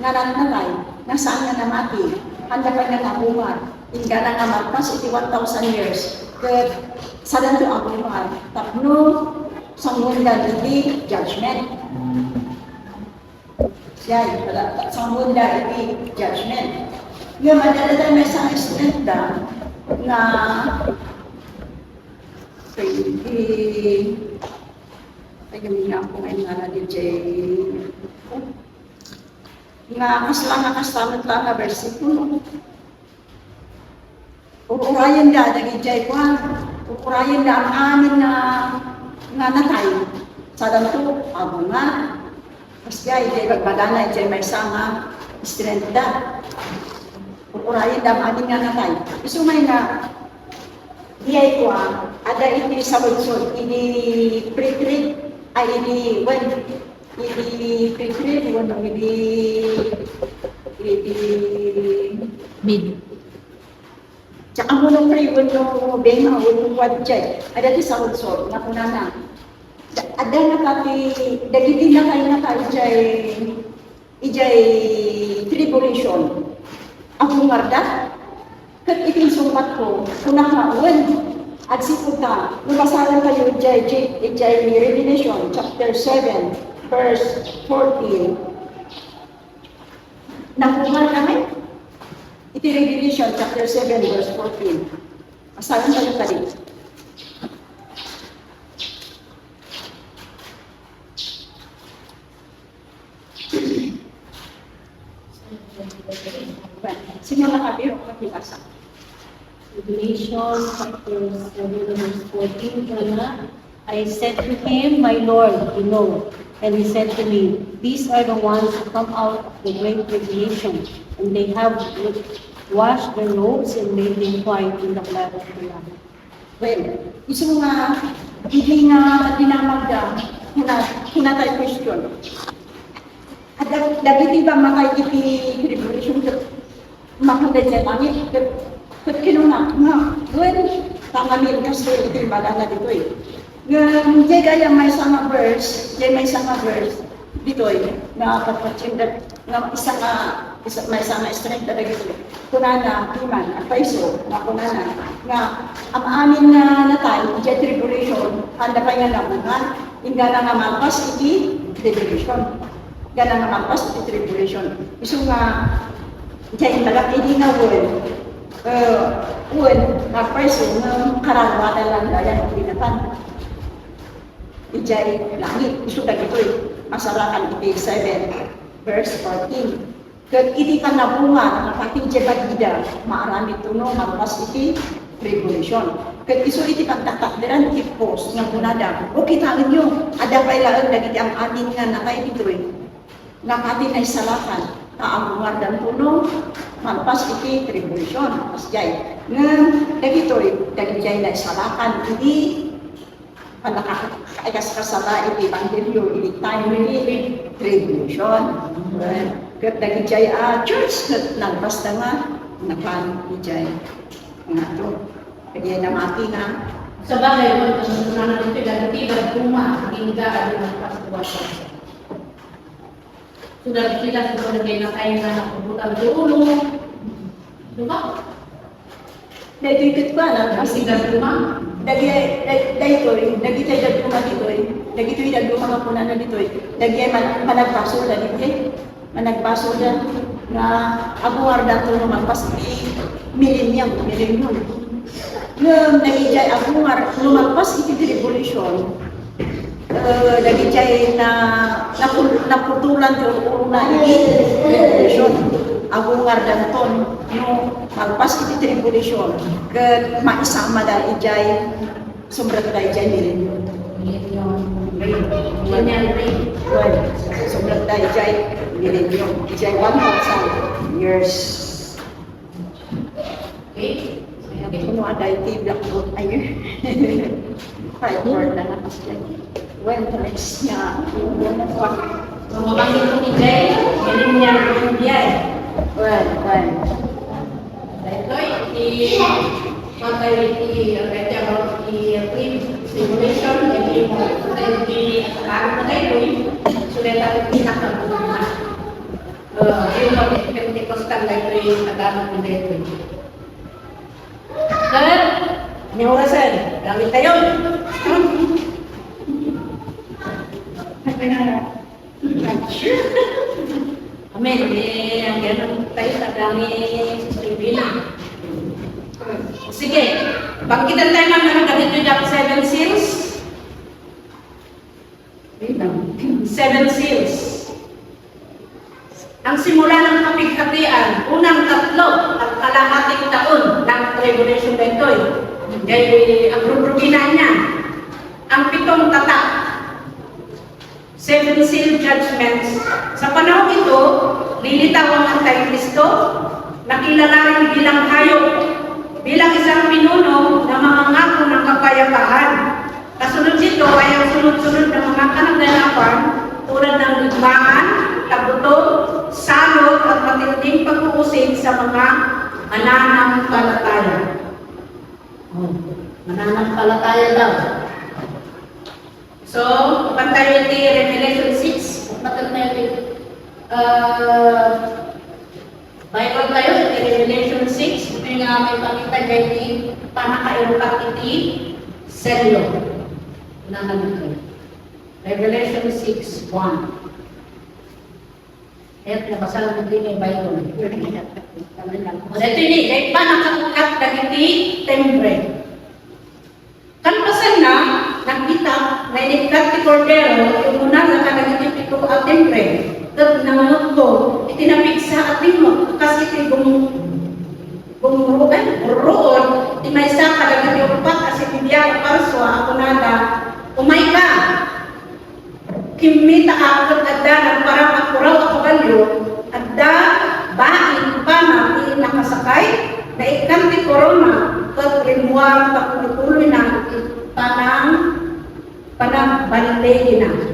nga nananay na saan na namati. Handa pa nga nabunga. Ingana nga malpas iti 1,000 years. Kaya sadan to ang mga tapno sa munda di judgment. Yan, sa munda di judgment. Yung madalada may isang estenda na ay gamin nga po ngayon nga na DJ nga kaslang nga kastanot lang na versikulo. Ukurayan da, nagijay ko ukurayan da ang amin na natay. Sa danto, abo nga. Kasi ay, bagbagana, may sama, strength da. Ukurayan da ang amin nga natay. Iso may nga, diyay ko ada ini sa wadsod, ini pre-trip, ay ini, ini pre-trip, ini
Mid.
Tsaka mo nung riwan yung benga, yung wadjay. Ada di sa wadsod, nakuna na. Ada na kati, dagiti na kayo na kayo ijay tribulation. Ang ngarda, kat iting sumpat ko, kunang mauwan. At siputa, lumasalan kayo jay Revelation chapter 7, verse 14. Nakuha kami? Iti Revelation chapter 7, verse 14. Masalan kayo kali. Simula ka, pero kapilasa.
Revelation chapter 7 verse 14, Ghana. I said to him, my Lord, you know. And he said to me, these are the ones who come out of the great tribulation, and they have washed their robes and made them white in the blood of the Lamb.
Well, iso nga, hindi nga dinamagda, hinatay question. At dagiti ba makikiti tribulation makunday sa langit, kat kinuna, nga, well, tangamin kasi iti bagana dito eh. Jay kaya may isang verse dito eh, na kapatsinda, nga may isang strength talaga dito. Kunana, iman, at paiso, na kunana, nga, ang amin na natay, jay tribulation, handa pa nga naman, nga na naman pas iti tribulation. Gana naman pas iti tribulation. Iso nga, jay talag, hindi nga na paiso, nga karawatan lang dayan, pinatan. Ijay langit, iso na ito eh, masarakan iti 7, verse 14. Kag iti ka nabunga, nakating jay bagida, maarami tuno, magpas iti tribulation. Kag iso iti pagtatakdiran, iti post, nga punada. O kitaan nyo, ada pa ilaan, nagiti ang ating nga nakay dito eh. Nakating ay salakan, kaamungan dan tuno, magpas iti tribulation. Mas jay, nga, dagito eh, dagiti na salakan, hindi panakakaikas kasala iti evangelyo, iti time iti tribulation. Kat dagiti church, nagbasta nga, napan iti nga to. Kaya namati nga.
Sa bagay, kung nasusunan natin ito, dagiti baguma, hingga, ano ng pastuwa. Sudah sila siguro na kayo na nakabutang dulo. Diba?
Dahito ikot pa na.
Kasi gaguma.
Dahito tayo daguma dito eh. Dagito yung daguma nga po na dito eh. Dagi managpaso na dito eh. Managpaso na na abuar na ito naman pas millennium. Nung nagijay abuar, lumagpas iti tribulation. Nagijay na naputulan yung una iti tribulation. Abuar na ito, no, magpas iti tribulation. Kaya maisama dahil ijay, sumrat dahil ijay millennium. Sumrat dahil ijay millennium. Ijay 1,000 years.
Okay?
Kuno ada iti blackboard ayo. Five word na nakasya. When the next niya,
So, mabanggit ko ni Jay, galing niya ang biyay.
well.
Ito, matay about simulation, ang sulit ang pinakabuha. Yung Pentecostal library na gamit nila ito. Sir, may orasan, gamit tayo. Amen. Ang ganun tayo sa dami Biblia. Sige, bangkitan tayo ng mga ganito yung 7 seals. 7 seals. Ang simula ng kapighatian, unang 3 at kalahating taon ng tribulation na ito. Dahil ang rubrugina niya, ang 7 tatak, 7 seal judgments. Sa panahon ito, lilitaw ang Antikristo, nakilala rin bilang hayop, bilang isang pinuno na mangangako ng kapayapaan. Kasunod nito ay ang sunod-sunod na mga kanagdanapan tulad ng ligmangan, tabuto, salot at matinding pag-uusig sa mga mananampalataya. Mananampalataya daw. So, pantayo iti Revelation 6, matag na iti Bible kayo, iti Revelation 6, ito nga may pakita dyan ni panakairukat iti seryo. Nangan ko. Revelation 6:1. Kaya pinabasa lang din yung Bible. O dito ni, kaya panakairukat dagiti tembre. Kalpasan na, nakita, na inikat ti Cordero, yung una na kanagiti pito at tembre. At nanganod ko, itinapigsa at mo, kasi iti roon, di may isa kadagiti upat, kasi bibiyag parswa, ako nada, umay ka. Kimita ako at da, nagparang akuraw ako balyo, at da, bain pa na, nakasakay, na ikanti corona, at rimuar, taputuloy na, panang balilegi na.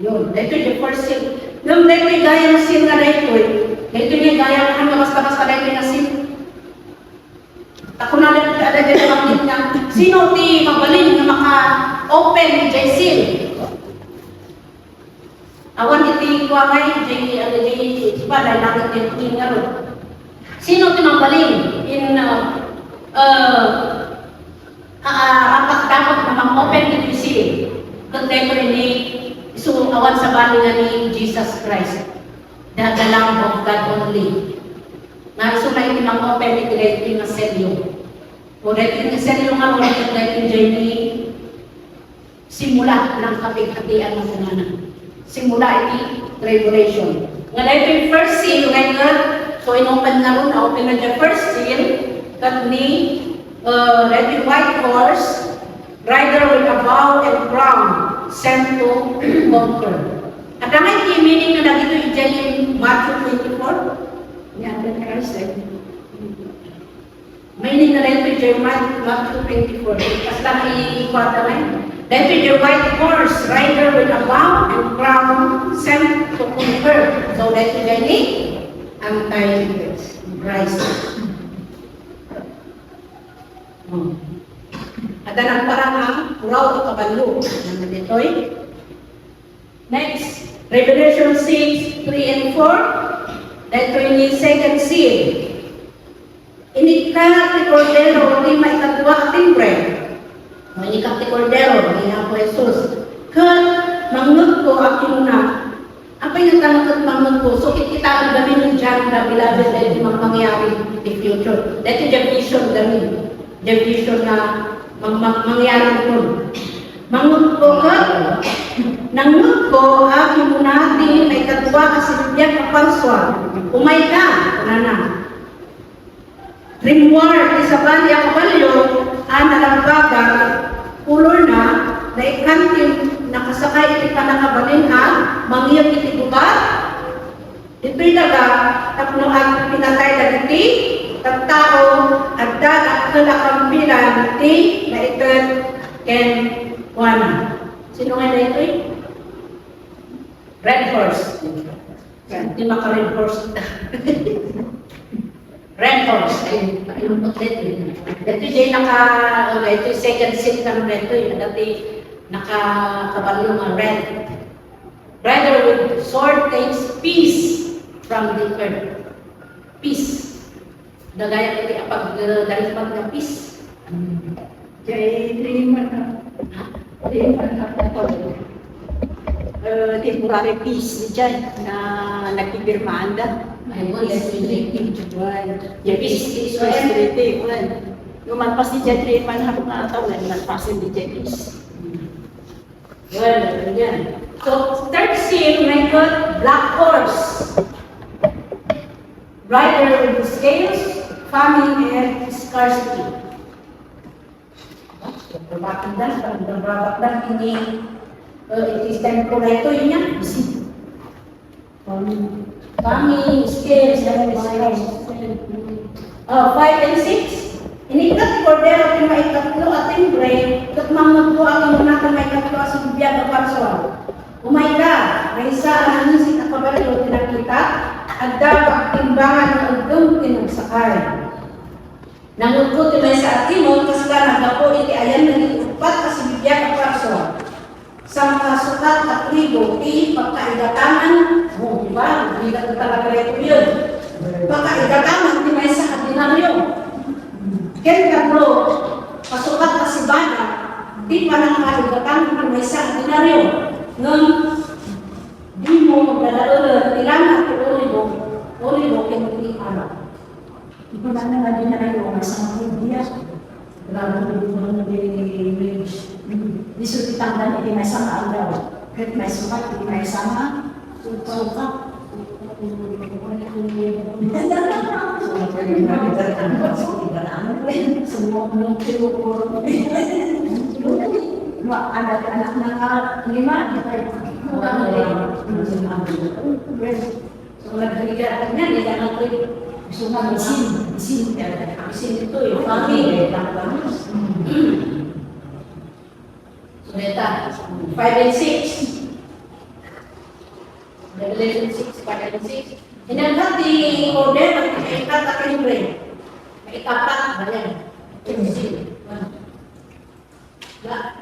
Yun, ito yung first sin. Nung dito yung gaya ng sin na dito yung gaya ng basta-basta dito yung sin. Ako na lang ada dito ang niya. Sino ti magaling na maka-open ni sin? Awan iti ko ngay, iba dahil natin yung ngaro. Sino ti magaling in rapat dapat na mag-open ni sin? Kung dito ni so, awan sa balingan ni Jesus Christ. The Lamb of God only. Nga, so na iti mag-open ni Direkti nga selyo. O Direkti nga selyo nga, o Direkti dyan ni simula ng kapig-hatian ng unanan. Simula iti tribulation. Nga dahil ito yung first seal, ngayon, so in-open na rin, na-open na dyan first seal, kat ni red white horse, rider with a bow and crown, sent to conquer. At ang yung meaning na nagito yung Matthew 24, yan, that I said. Meaning na rin yung Matthew 24, kasi lang i-ikwata na yun. Then yung white horse, rider with a bow and crown, sent to conquer. So that yung gani, Antichrist. At ang parang raw o kabalo. Next, Revelation 6, 3 and 4. Dito yung second seal. Inikta ti Cordero, di may katwa timbre. Inikta ti Cordero, di na po Jesus. Kat, mangnod ko ang inuna. Apa yung tanong mangnod ko? So, kita ang gamin ng dyan na bilabit na yung mangyari in the future. Dito yung vision gamin. Yung vision na mangyari ko. Mangut ko ka, nangut ko, aking munati, may katwa kasi bibiyag na parswa. Umay ka, na. Rimwar, isabali ang balyo, nalambagan, ulor na ikantin, nakasakay iti panakabalin mangyag iti gubat. Ito'y daga, tapno at pinatay na iti, tattao, at dagat na nakampilan iti, na ikan, ken, wana. Sino nga na ito eh? Red horse. Hindi maka-red horse. Red horse. Ayun po dito. Ito yung ito yung second seat ng ito yung dati nakakabalo ng red. Brother with sword takes peace from the earth. Peace. Dagaya ito pag dalipan ng peace.
Temporary peace dyan na nagpipirmaan da. Peace is restrictive. Lumalpas di dyan 3 man harap na taon, lumalpasin di dyan peace.
Well, yan. So, third seal, my God, black horse. Rider with the scales, famine and scarcity. Bakit dan, berbabat dan ini it is templo na ito, yun yan. Famine, scales, and scarcity. 5 and 6. Inikat Cordero at may ikatlo at timbre, kat mamagpo ang imunatan may ikatlo at subiyag na parswa. Umay ka, may isa ang hanisik na kabalyo tinakita, at dapat timbangan ng ugong tinagsakay. Nangugko ti may sa atimon, kasla nagapo iti ayan na upat at subiyag na parswa. sa mga sukat at tribo, pagkaigatangan, di ba? Hindi talaga ito yun. Pagkaigatangan, di may sa ordinaryo. Ken kadlo, pasukat na si Bana, di pa nang kaigatangan, di may sa ordinaryo. Nung di mo magdadaulan, ilangan ko ulit mo, kinulit araw.
Ito na nga din na yung isang idea. Grabe ko din disultitan dan hindi may sama araw. Kahit may sukat, hindi may sama. Sukat. Anak na lima,
So, nagkaligaran niya, hindi ka natin gusto nga isin ito eh, family. So, neta, 5 and 6. Revelation 6, 5 and 6. Inangkat di order, maikat at kalibre. Maikapat, ganyan.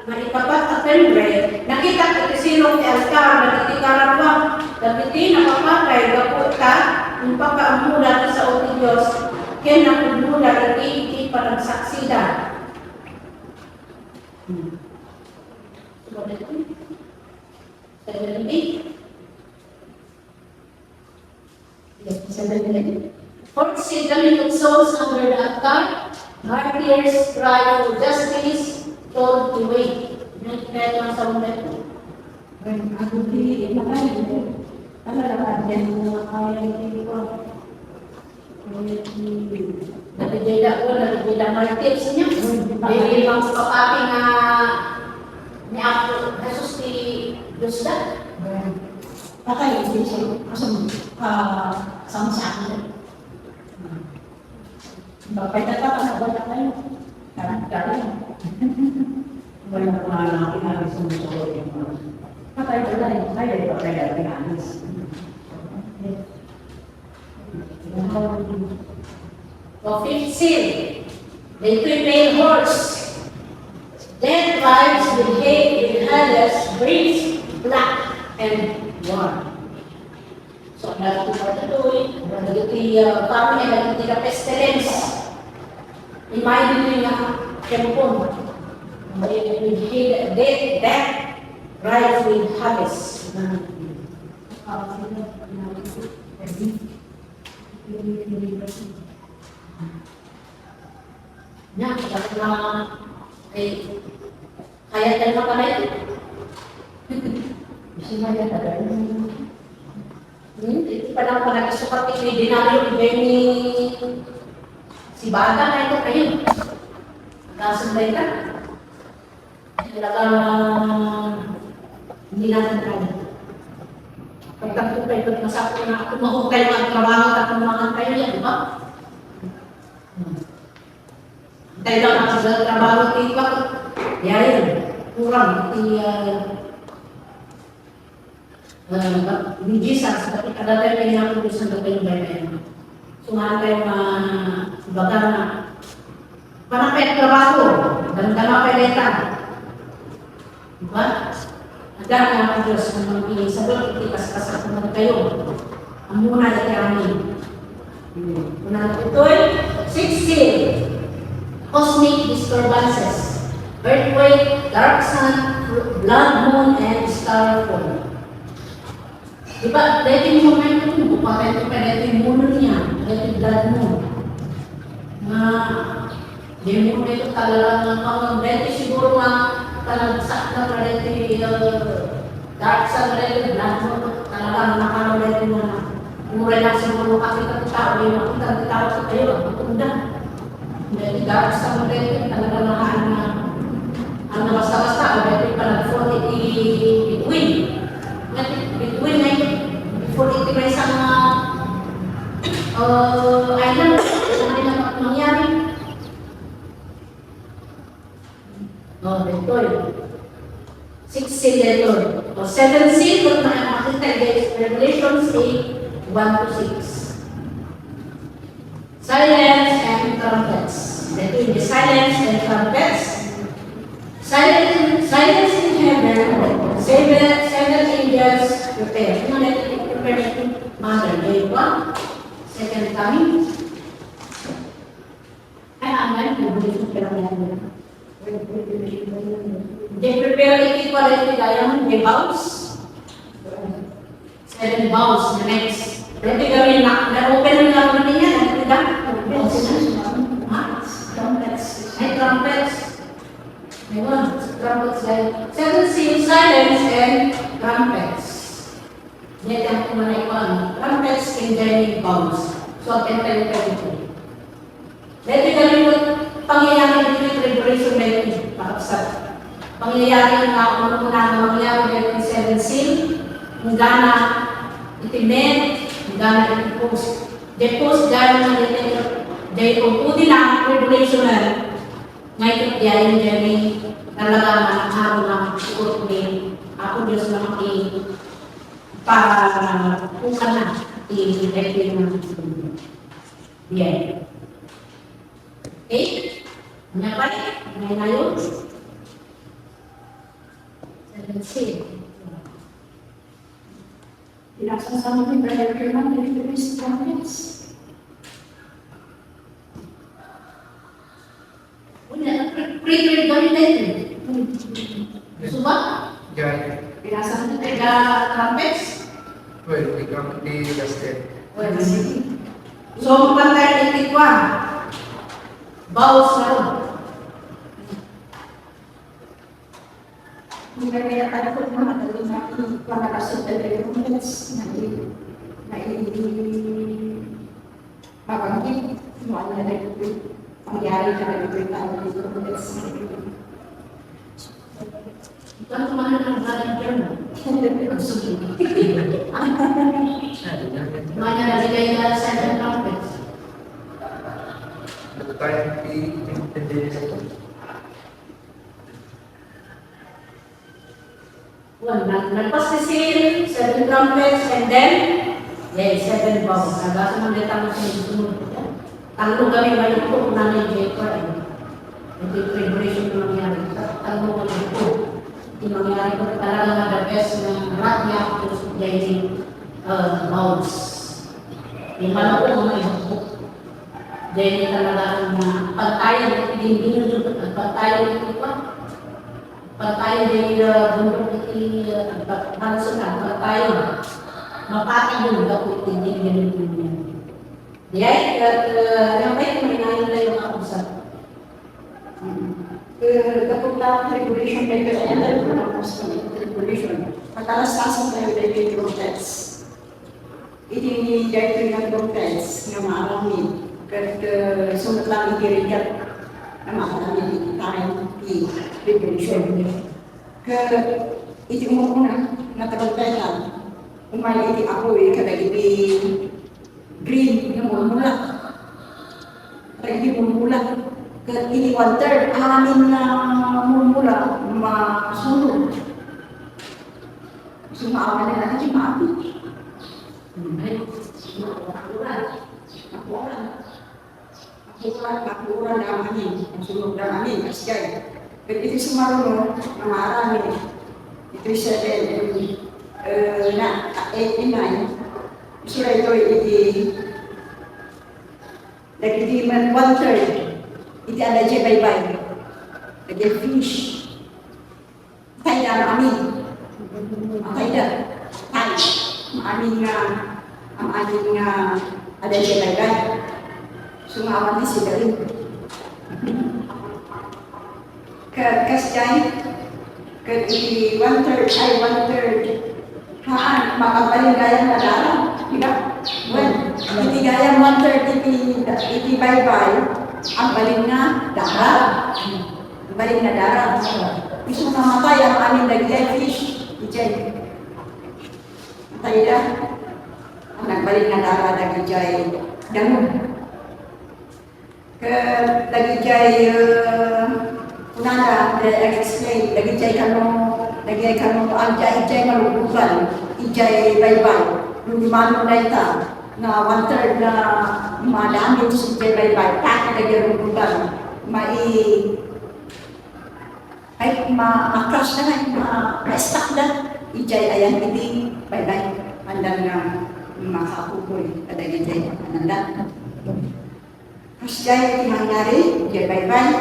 Maikapat at kalibre. Nakita ko silong ti altar, nakitikaran ba? Dabiti nakapatay, gapot ka, yung pagkaamula sa uti Diyos, kaya nakudmula, iti parang saksida. Fourth settlement of souls under the altar, martyrs cry for justice, told to wait. Kaya lang sa ulit.
ako di makaya. Ano lang yan mga kaya hindi ko.
Nabigay martyrs niya. May mga kapapati na ni Apo Jesus ni Diyos na.
Pakay, hindi siya sama sa akin. Bakit na wala kayo? Karang-karang. Wala na mga pinagis mo sa mga. Patay wala yung kaya, patay na pinagis.
So, fifth seal, the three-tailed horse. Dead rides with hay, with headless, brings black and white. So, nagtutulad, nagtutuloy, kami ay nagtutuloy pestilence. Imagine nyo yung tempon. Death rides with harvest. Nah, karena kaya tayo pala ito.
Bisa kaya ada
Ito pa lang pala sukat ni Dinaryo ni si Bata na ito kayo. Nasabay ka. Talagang hindi natin kaya. Pagkakot kayo ito, masakot na tumahog kayo ang trabaho at tumangan kayo yan, di ba? Tayo lang ang sa trabaho at iba. Yan, kurang. Ni Jesus, tapi kadang-kadang kayo na kung gusto na kayo bayan. Sumahan kayo baga na panapay trabaho, dan panapay leta. Diba? Agad na ang Diyos na mag-iing sabot, itikas-kasas naman kayo. Ang muna na kami. Una ito'y 16. Cosmic disturbances. Earthquake, dark sun, blood moon, and star fall. Diba, dahil yung mga ito, bupakay ito pa dahil yung moon niya, dahil yung blood moon. Dahil yung moon ito talagang dahil siguro nga talagsak na pa dahil dark sun dahil yung blood moon, talagang nakano dahil yung mura lang siguro makakita ng tao, yung makita ng tao sa kayo, ang matunda. Dahil dark sun dahil yung talagang nakaan na ang nabasta-basta, dahil yung palag 40 between na yun, before ito may isang island, saan din ang nangyari? Ito yun. 6 seal ito. 7 seal, kung makikita guys, Revelation 8, 1-6. Silence and trumpets. Ito yung silence and trumpets. Silence in heaven, seven angels prepare. Ano na prepare to mother? Day one, second coming. Ay, aman, nabulit pero yan. They prepare it equally gaya they bows. 7 bows, the next. Pero gawin na-open na lang niya, nagtiga. Trumpets. May trumpets. May one, trumpets like 7 seals, silence, and trumpets. Yan ang kumanay ko. Trumpets and then bows. So, 10. Dito gawin mo, pangyayari dito yung tribulation method. Pangyayari na una na mangyayari dito yung 7 seal, hanggang na itimen, hanggang na itipost. Depost gano'n na dito. Dahil kung pudi na tribulation na, ngayon diyan dyan talaga na araw na sikot ni ako Diyos na para kung ka na i-reflect na yan. Okay? Ano pa rin? Ano na yun? 7 seal.
Pinasasama ni Brother Kerman, Deliverance Prophets.
Pre-trade gawin natin. Gusto ba?
Yeah,
Pinasama ni Tega Trumpets?
well, we come to the last step.
So, magpantay ng tikwa. Bawas na ron.
Hindi na kaya tayo po mga dali na ipanalasot na Deliverance na mabanggit. Ano na ito pangyari na Deliverance.
Ikaw kumahan ng volunteer mo. Sige. Kumanya na ligay na sa trumpets.
The time be in the days.
Well, nagpas si seal, 7 trumpets, and then, 7 bows. Nagasa ng letang sa sunod. Tanong kami ngayon po kung nanay Jacob. Hindi tribulation ko nangyari. Tanong kami po. Hindi nangyari ko talaga na the best ng ratya ko sa daily bows. Yung malo ko mga ibo. Dahil talaga na pagtayo, hindi nyo pagtayo ito pa. Pagtayo dahil bundok iti pansunan, pagtayo. Mapati yun, dapat hindi ganito yun. Diyay, yung may kuminayin na yung kausap.
Kapag tribulation maker, and then pronounced tribulation. Pagkalastasan tayo dahil trumpets. Iti dahil ng trumpets na maarami. Kahit sunod lang itirikat na maarami tayo tribulation. Kahit iti umuna na trompetan, umay iti apoy, kada iti green na mula. Kada iti mula. Ini 1/3 amin na mumula masunod. Sumama nila na mati. Nakuran na amin. Masunod na amin. Kasigay. Pero ito sumarunod na marami. Ito 7 na 8 9. Sila ito iti man 1/3. Iti ada je bye-bye. Lagi fish. Kaya na amin. Kaya tay. Amin nga ang amin nga ada je bye-bye. Sumawan ni sila rin. Kasjay. Iti 1/3 haan makabalin gaya na dara. Diba? Well, iti gaya 1/3 iti bye-bye. Ang baling na darat. Ang baling na darat. Gusto namatay ang aming lagay fish. Ijay. Matay na. Ang nagbaling na darat nagijay dangon. Nagijay kunana explain. Nagijay kanong anja ijay malubukan. Ijay baybay. Lumano na ita. Na 1/3 na madami si Jebay Bay, tak na garubukan, ay ma-crush na ma-stuck na. Ijay ayan hindi, bye-bye. Handang nga makakukoy, kada ijay, ananda. Kasi jay mangyari, ijay bye-bye.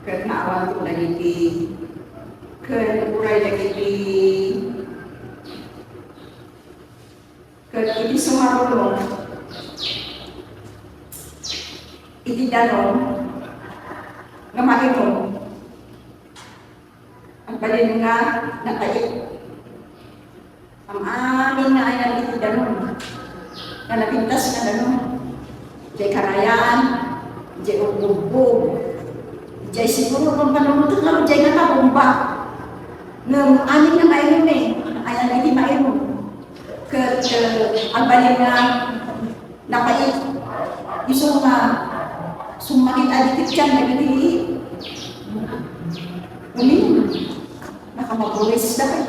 Kaya naawan ko lagi di, kaya uray lagi di, kaya hindi sumarulong, hindi danon, nga mahinom, ang balin nga nakait. Ang amin nga ay naliti danon, na napintas na danon. Diyay karayaan, diyay ugbog, diyay siguro kung panunod na diyay nakabumba. Nung amin nga mayroon ay naliti mayroon. Ang balin nga napait, iso nga sumakit adikit yan, nagigili. Umin, nakamabulis dapat.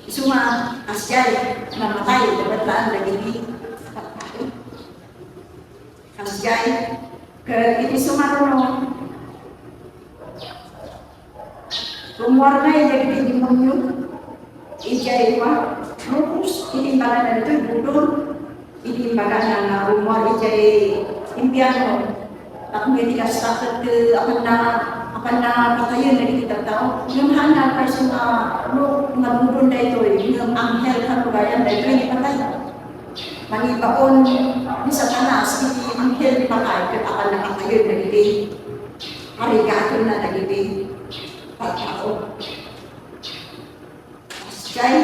Suma asyay namatay dapat laan nagigili. Asyay ke ini sumarono. Rumor na jadi demonyo. Ijay wa lupus ini baga itu budul. Ini baga na rumor ijay impiano. Aku ketika start ke apa na patayon na kita tao. Yung hana pa sa nabubun na ito, yung anghel kanubayan na ito, hindi patay. Manibaon ni Satanas, hindi anghel ni patay, kaya akan na patayon na hindi. Marigato na na hindi. Pagkao. Kaya,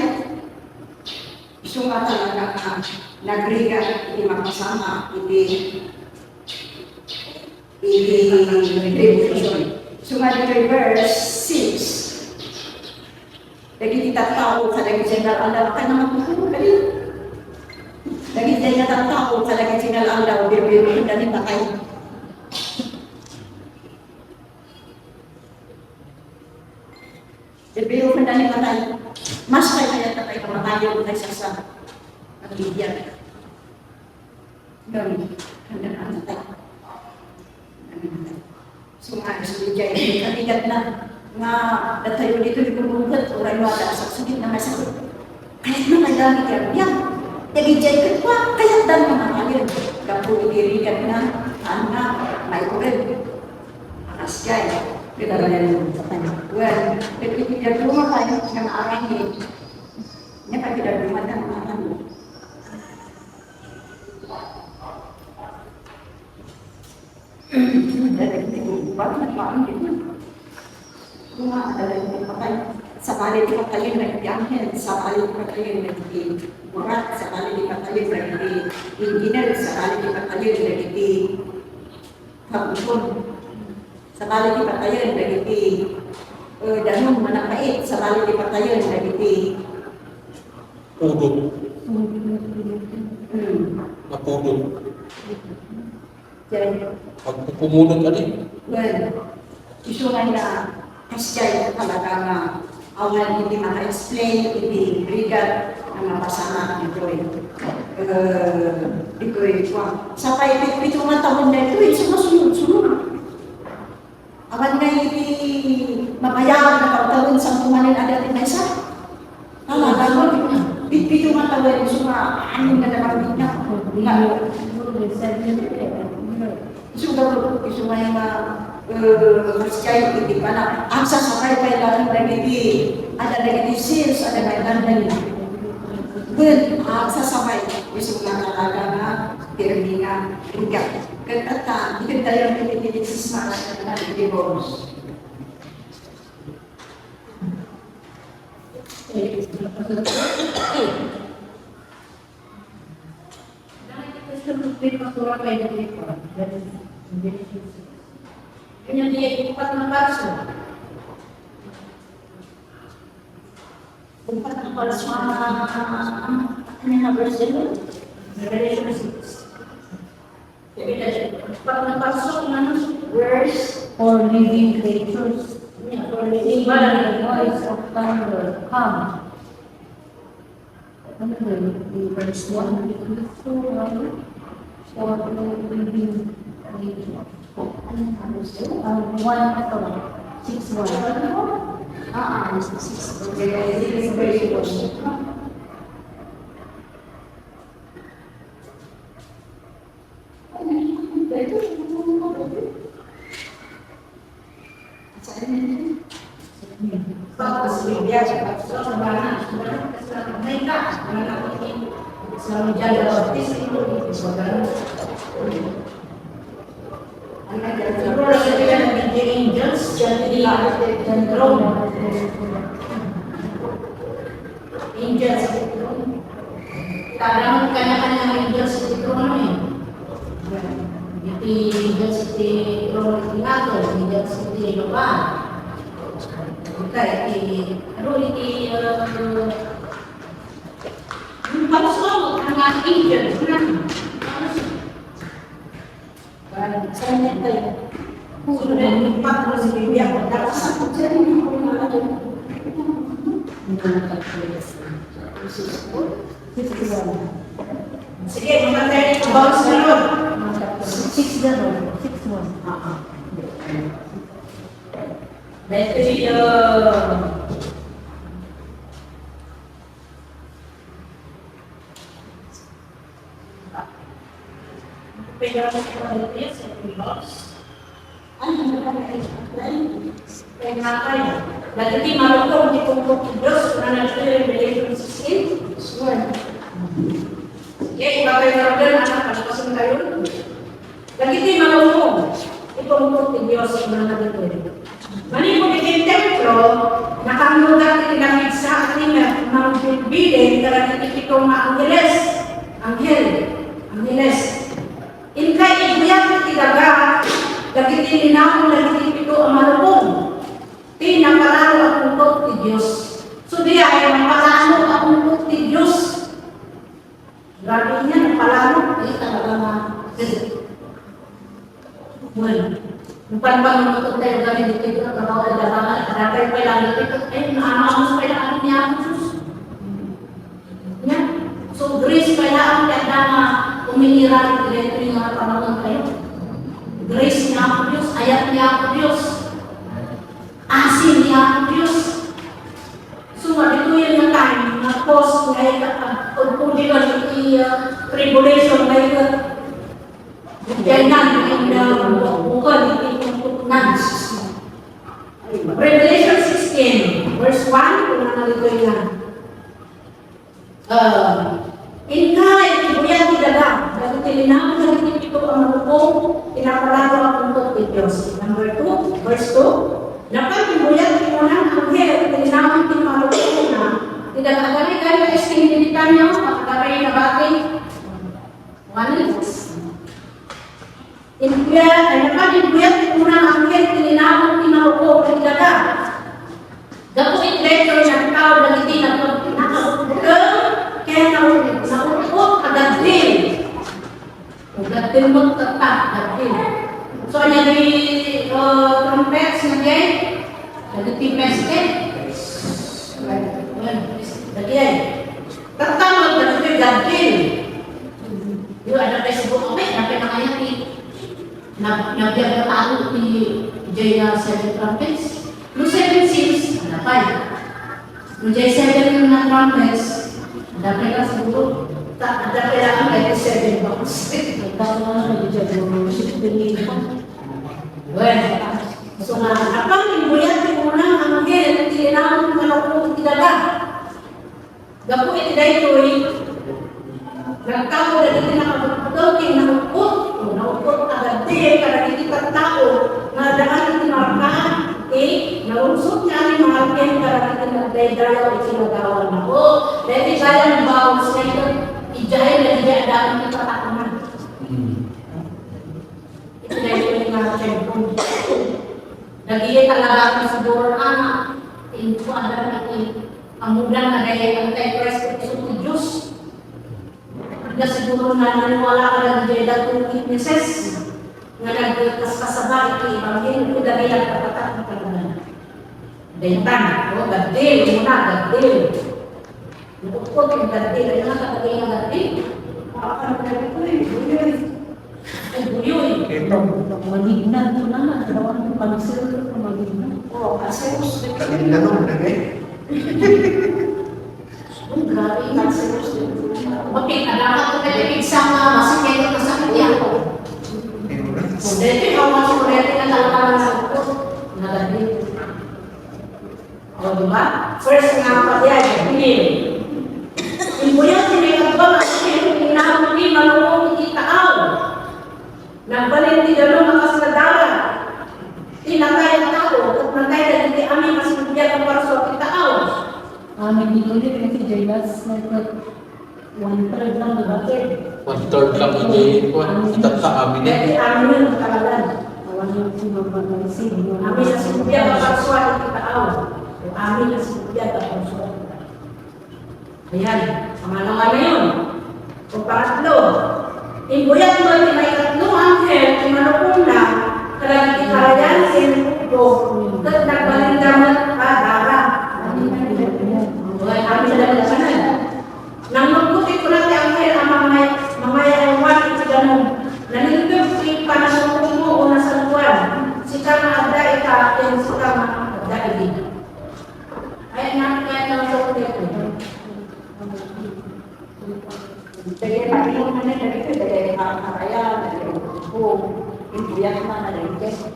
gusto nga talaga nagriga, hindi makasama, hindi revolution. Sumali kay verse 6. Lagi kita tahu sa lagi general Allah ka naman kung kali. Lagi dia tahu sa lagi general Allah biru-biru dan pakai. Biru dan pakai. Mas kaya tatay kamatayo tayo sa pagbibigyan. Dan kandan tatay. Sumali sa bijay, katigat na nga datayo dito di bumungkat, oray mo ada sa sakit na may sakit. Kahit na may dami ka, yan, nagijay ka pa, kaya dan mga kalir. Kapu dirigan na, na, may urin. Asyay, kita banyan sa tayo. Well, kita rumah tayo sa maarangin. Niya pa kita rumah tayo mga kami. Rumah adalah yang dipakai sekali dipakai lagi diangkat, sekali dipakai lagi berat, sekali dipakai lagi engineer, sekali dipakai lagi di kampung, sekali dipakai lagi di danum menapait, sekali dipakai lagi di
Pudot. Napudot.
jadi
Pag pumulot ka din.
well, isu na kasjay talaga nga awal hindi maka-explain, hindi rigat na mapasama ito sa pito nga taon na ito, sumusunod. Awan nga hindi mapayaw na pagtawin sa kumanin agad na isa. Talaga mo, pito nga taon, anin na naman na. Isu nga yung Christian hindi pa na aksa sa kay lang lagi ada lagi di sales ada kailan lagi ben aksa sabay isu nga talaga nga pirminga rigat kata kita yang pinili sisma na di bonus
Kanya dia empat ng parso. Empat ng parso ano na version? Revelation 6. Empat ng parso ano verse
For living creatures, for living the voice of thunder, come. Ano yun? Verse 1, for living creatures. One ito.
Tapos bigyan siya sa sabana. May ka, sa Miguel Ortiz, sa ganun. Siguro sa kaya naging the angels, the throne. Angels, kadang kanya-kanya angels sa throne eh. Iti angels sa throne ng Nato, angels sa lupa. Kita ano iti halos mo ang angels na.
Sana tayo.
Sudah empat terus dia dapat satu jadi sige matay about sa loob.
6 gano'n. 6 months.
Betul pegang dia saya bebas. Pegang apa ya? Berarti malukong di kumpul Diyos na nagsulit Revelation 16. Okay, iba kayo na order, anak, palapasin kayo. Berarti malukong di kumpul Diyos na nagsulit. Mani po di templo, nakamulat ilang sa ating magbibiling karang itong angeles. Inkay ibuyat itidaga, lagi linawon lagi ito ang malupong. Napalalo ang puntot ti Diyos. So di ay napalalo ang puntot ti Diyos. Grabe niya, napalalo. Ay talaga na. Well, yung panbang puntot tayo kami dito ito na trabaho at dalangan. Dapat pa lang dito. Eh, naamamos pa lang niya ang Diyos. So grace pa lang kaya na uminira dito yung mga panahon kayo. Grace niya ako Diyos, ayat niya ako Diyos. Asin niya ang Diyos. So, dito yung time na post ngayon kung di ba tribulation ngayon ganyan yung bukan yung nans. Revelation 16 verse 1 kung nalito yan. Inkay, ibuyan tidala. Dahil tilinawin na rin ito ang malupong pinapalago ang puntot ni Diyos. Number 2, verse 2. Dapat ibuyan timunan ang anghel, tilinawin din malupong na tidala-agari kayo istinilitan niyo, makakari na bating 1 minutes. Dapat ibuyan timunan ang anghel, tilinawin din malupong na tidala. Dapat itileto ng tao na hindi kaya naupot agad din. Agad din magtatak, agad din. So, niya di trumpets na din. Agad din mesket. Agad din. Tatamag na din, agad din. Yung ada Facebook, okay, napi na kaya ni nabiyag na talo ni Jaya 7 trumpets. No 7 seals, ano pa yun? No Jaya 7 na trumpets, dapat ka siguro, dapat lang ang 7 bucks. Well, so nga, apang ibuyan di muna ang anghel, tilinawin ng malapong tidaga. Gapo itiday ko'y, nagtao na hindi nakapagpagaw, naupot agad din, para hindi tao, na daan iti markaan, naunsot niya ni mga akin, para hindi nagdaydayaw, itinagawan ako. Dahil kaya ng bawang sa ito, ijahay na hindi adaan ng patakaman. Ito na ito yung mga cellphone. Nagiging talaga ako sa door, hindi ko alam na ang mulang na gaya ang anti-Christ ng Diyos. Hindi siguro na naniwala ka lang dyan datong witnesses na nagkasabay ito ibangin ko dahil ang katatak na kalaman. Bentan, gadil, muna, gadil. Nukukot yung gadil, ay nakatagay na gadil. Makakano ka ito buyoy. Ay, buyoy.
Malignan ko na, dalawang pag-sir ko malignan.
Oh, cancerous.
Kami nanong na eh.
Grabe, cancerous. Okay, alamat ko kayo isang masakit na sa kanya. Dito yung mga sukulete na talaga sa utos. Nalagay. O, diba? First nga pa yan, pinil. Imbuyan sinigat ba kasi hinahuli malungkong ititaaw. Nagbalin ti dalo makas na dara. Tinatay ang tao at natay na hindi amin mas bigyan ang para sa ititaaw.
Amin dito ulit kasi Jailas, one-third lang na bakit.
1/3 lang hindi itat sa amin eh.
Dahil amin yun ang kalalan.
Awan yung sinabagalisig.
Amin na si bigyan ang para sa ititaaw. Amin na si bigyan ang para sa. Ayan, pangalawa na yun. O pangatlo, imbuyan mo ay may tatlong anghel, imanukong na, kalagit ikarayan, sinupo, at nagbalindaman ka, dara. Buhay kami sa dalasanan. Nang magbuti ko natin anghel, ang mamaya ewan, ito ganun. Nanilipip ko yung panasukong mo o nasa luwan. Sika na adda ika, at sika na adda ibig. Ayan natin kaya lang sa ulit.
Jadi pagi mana dari itu dari karya dari buku itu yang mana dari kes.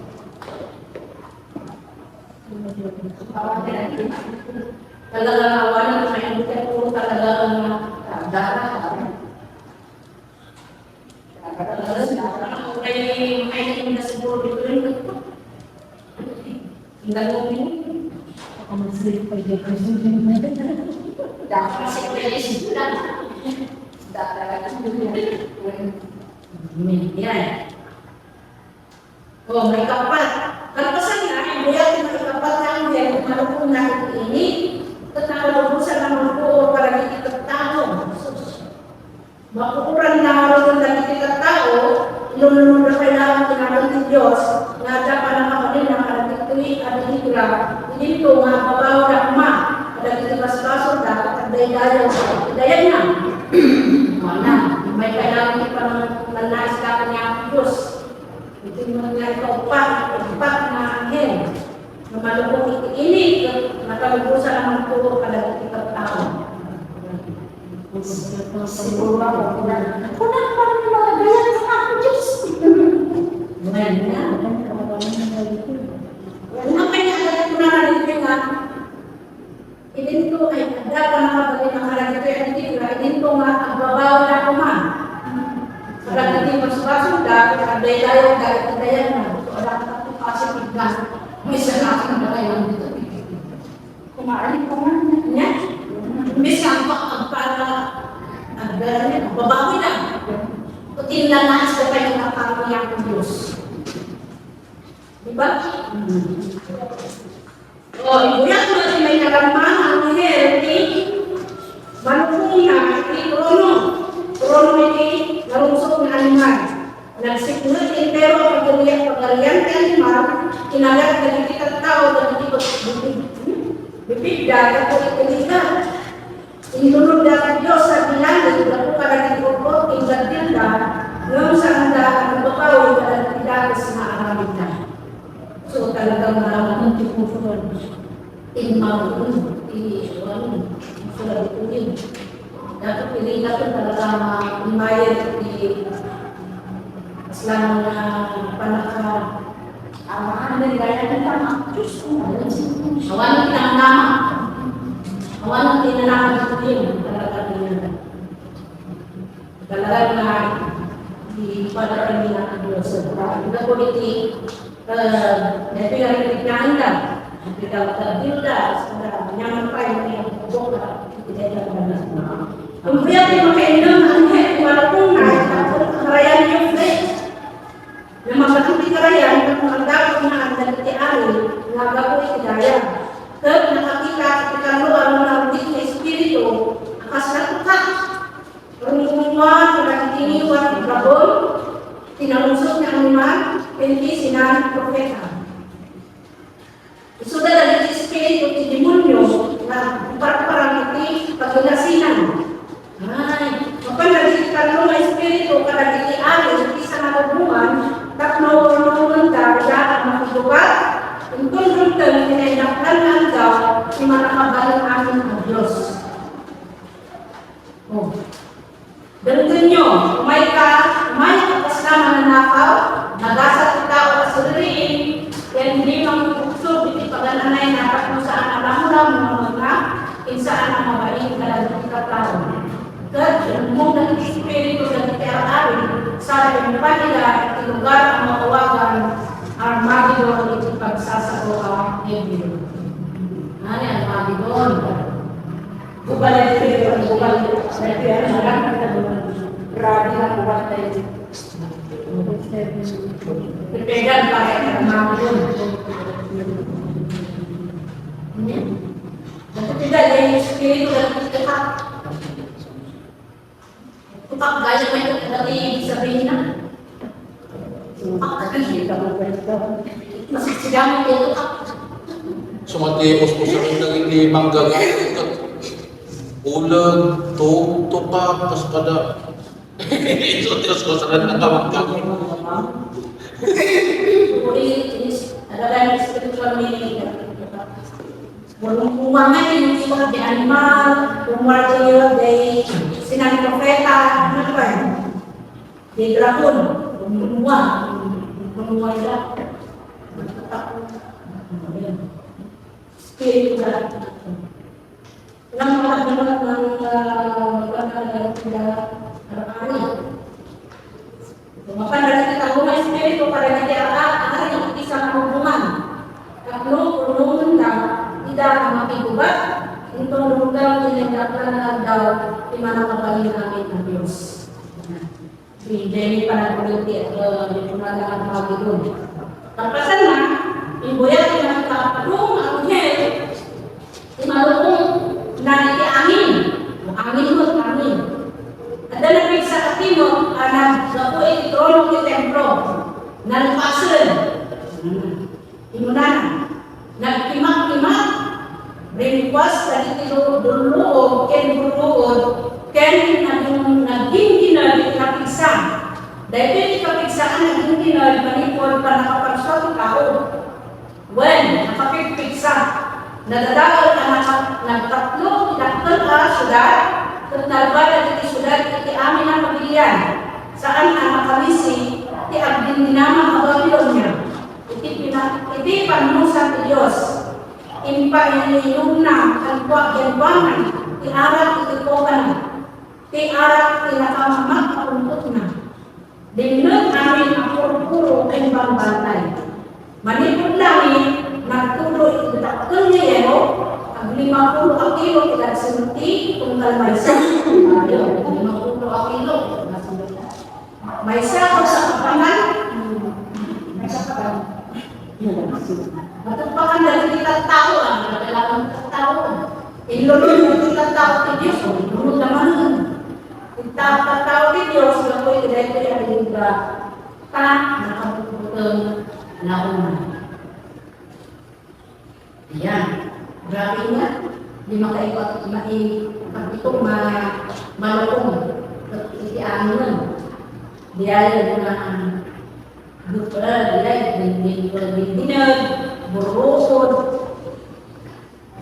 Talagang awalan ko may bukan po talagang darah. May na siguro dito rin. Indalong yun.
Ako mag-sleep pa yung
Dapat kasi ko yung isip yan. Oh, may kapat. Kalpasan nga, hindi yan may kapat na ang yan. Malupong na ini. At nakalubusan naman po para kikikat tao. Makukuran na maroon na kikikat tao, ilunod na kailangan tinanong ni Diyos, na dapat na kapalin na kalagituin at higla, dito nga kabaw na kuma, kalagitipas-pasok dapat at dayayaw sa dayan niya. Mana, may kailangan niya pa ng nais ka niya ang Diyos. Ito yung mga kaupat na anghel. Na malupong ikikinig, nakalubusan naman po kalagitikat tao.
Siguro ako kunan pa rin mga ganyan sa ako Diyos.
Ngayon na. Ang kanya ko na nalipin nga, idinto ay ada pa nakabali ng kalagito ay idinto nga ang babaw na kuman. Kalagito mas-pasok dahil kaday-dayo dahil kadayan na. So, alam ka po kasi pagkas. May sarapin na kayo dito.
Kumain ko man.
Nya? May sampak ang para ang babawi lang. Kutin lang nais na kayo ng pangyayak ng Diyos. Diba? O, ibuyan mo na may nagampang ang healthy. Manupong na, Krono. Krono iti narungsok na animal. Nagsiknot pero pagalian ka animal, kinagat na kita tao na bibig dagat ko itinignan. Inunod na Diyos sa bilangin, na po kalagin ko po, ingatil na, ngayon sa handa, ang babaw, kalagin dagas na aramid na. So talagang maraming tipufuran. Inmawin, iiwan, sulabituin. Dapat pili na ito talaga imayad di aslang na panaka
Amahan dari gaya ng tama. Diyos ko.
awan ng nama. Awan ng tinanama ito din. Talaga na di pada kami na Diyos. Ito po iti neto yung riknain ka. Ito yung bilda. Nyaman pa yung boka. Kung kaya kayo makainom ang head, wala pong karayan yung flesh. Na mapatuti karayan, kung ang dapat na ang daliti-ari, nagapoy kidaya. Kaya nakakita at ikaluan mo ng ulit na espiritu, akas na tukat. Rungkumuan, nakikiniwan, gabon, tinalungsok na animal, hindi sinahing propeta. So dahil ang espiritu at demonyo na parang iti pagulasinan. Ay, kapag nagkikita ng espiritu, kada iti-ari, isa na hubungan, tatlo Oh. Ganun nyo, umay ka kasama na nakaw, nagasat ikaw at suriin, yan hindi mangukso, hindi pag-ananay na kung saan alam-alam mo na, insaan ang mabalik ka lang ng katao. God, mo ng Espiritu na itiararin, sa rin pa nila at lugar ang makawagan, Armageddon at ipagsasagoa Hebrew. Ano yan, Armageddon? Bubalik pero bubalik saya kira sekarang kita berani lakukan tadi. Berbeda pakai kemampuan. Dan tidak dari spiritu dan tetap gaya macam dari Sabrina. Apa lagi kamu beritahu? Masih sedang itu.
Sumatios po sa rin hindi manggagamit. Ulag, tupak, tas kada. Ito, Diyos ko, sa rin nakawagkak.
Adalah spiritual meaning. Uangnya yang sudah di animal, umur dia dari sinar profeta, apa? Di dragon, semua itu. Spiritual. Nang mga mapandala kita rumah espiritu pada negara yang isang hubungan. Kalau ulun tidak makikubat, untuk lugar tindakan daw di mana kapalit namin ng Diyos. Jadi pada politik di pemerintahan Pagidun. Terpesan na, ibuya dengan kapalung ang hel, imalung na angin mo, angin. Ada nabig sa katino, naglapo trono di templo, nalpasan, inunan, nagtimak-timak, request dari dulu, ken naging dinali kapigsa. Dahil kapigsaan naging dinali manipod pa nakapagsuot tao. When nakapigpigsa, nadadawal ang nagtatlo, tinaktal ka, sudat, tentang pada di sudat, iti amin ang pagilian. Saan ang makamisi, iti abdin dinama ang Babilonnya. Iti panunusan ti Diyos. Impa yang inumna, kalpa, yanbangan, ti arat, iti kokan, ti arat, ti nakamamak, parumpot na. Dinun amin ang puro-puro ang bantay. Manipod langit, nagtuloy iti takkel niya yero, ang 50 kilo tidak sunti kung kalmaysa. Ayo, 50 kilo. Maysa ko sa kapangan. Maysa ka ba? Matupakan dari kita tahu lah, dalam tahu. Ilulun kita tahu di Diyos, ilulun naman. Kita tahu di Diyos, lakoy kedai-kedai ada juga. Nakabutang nauna. Yan. Grabe nga. Di makaikot, itu malakong. Iti anunan. Dia gunakan bukan dia dinner, berusut,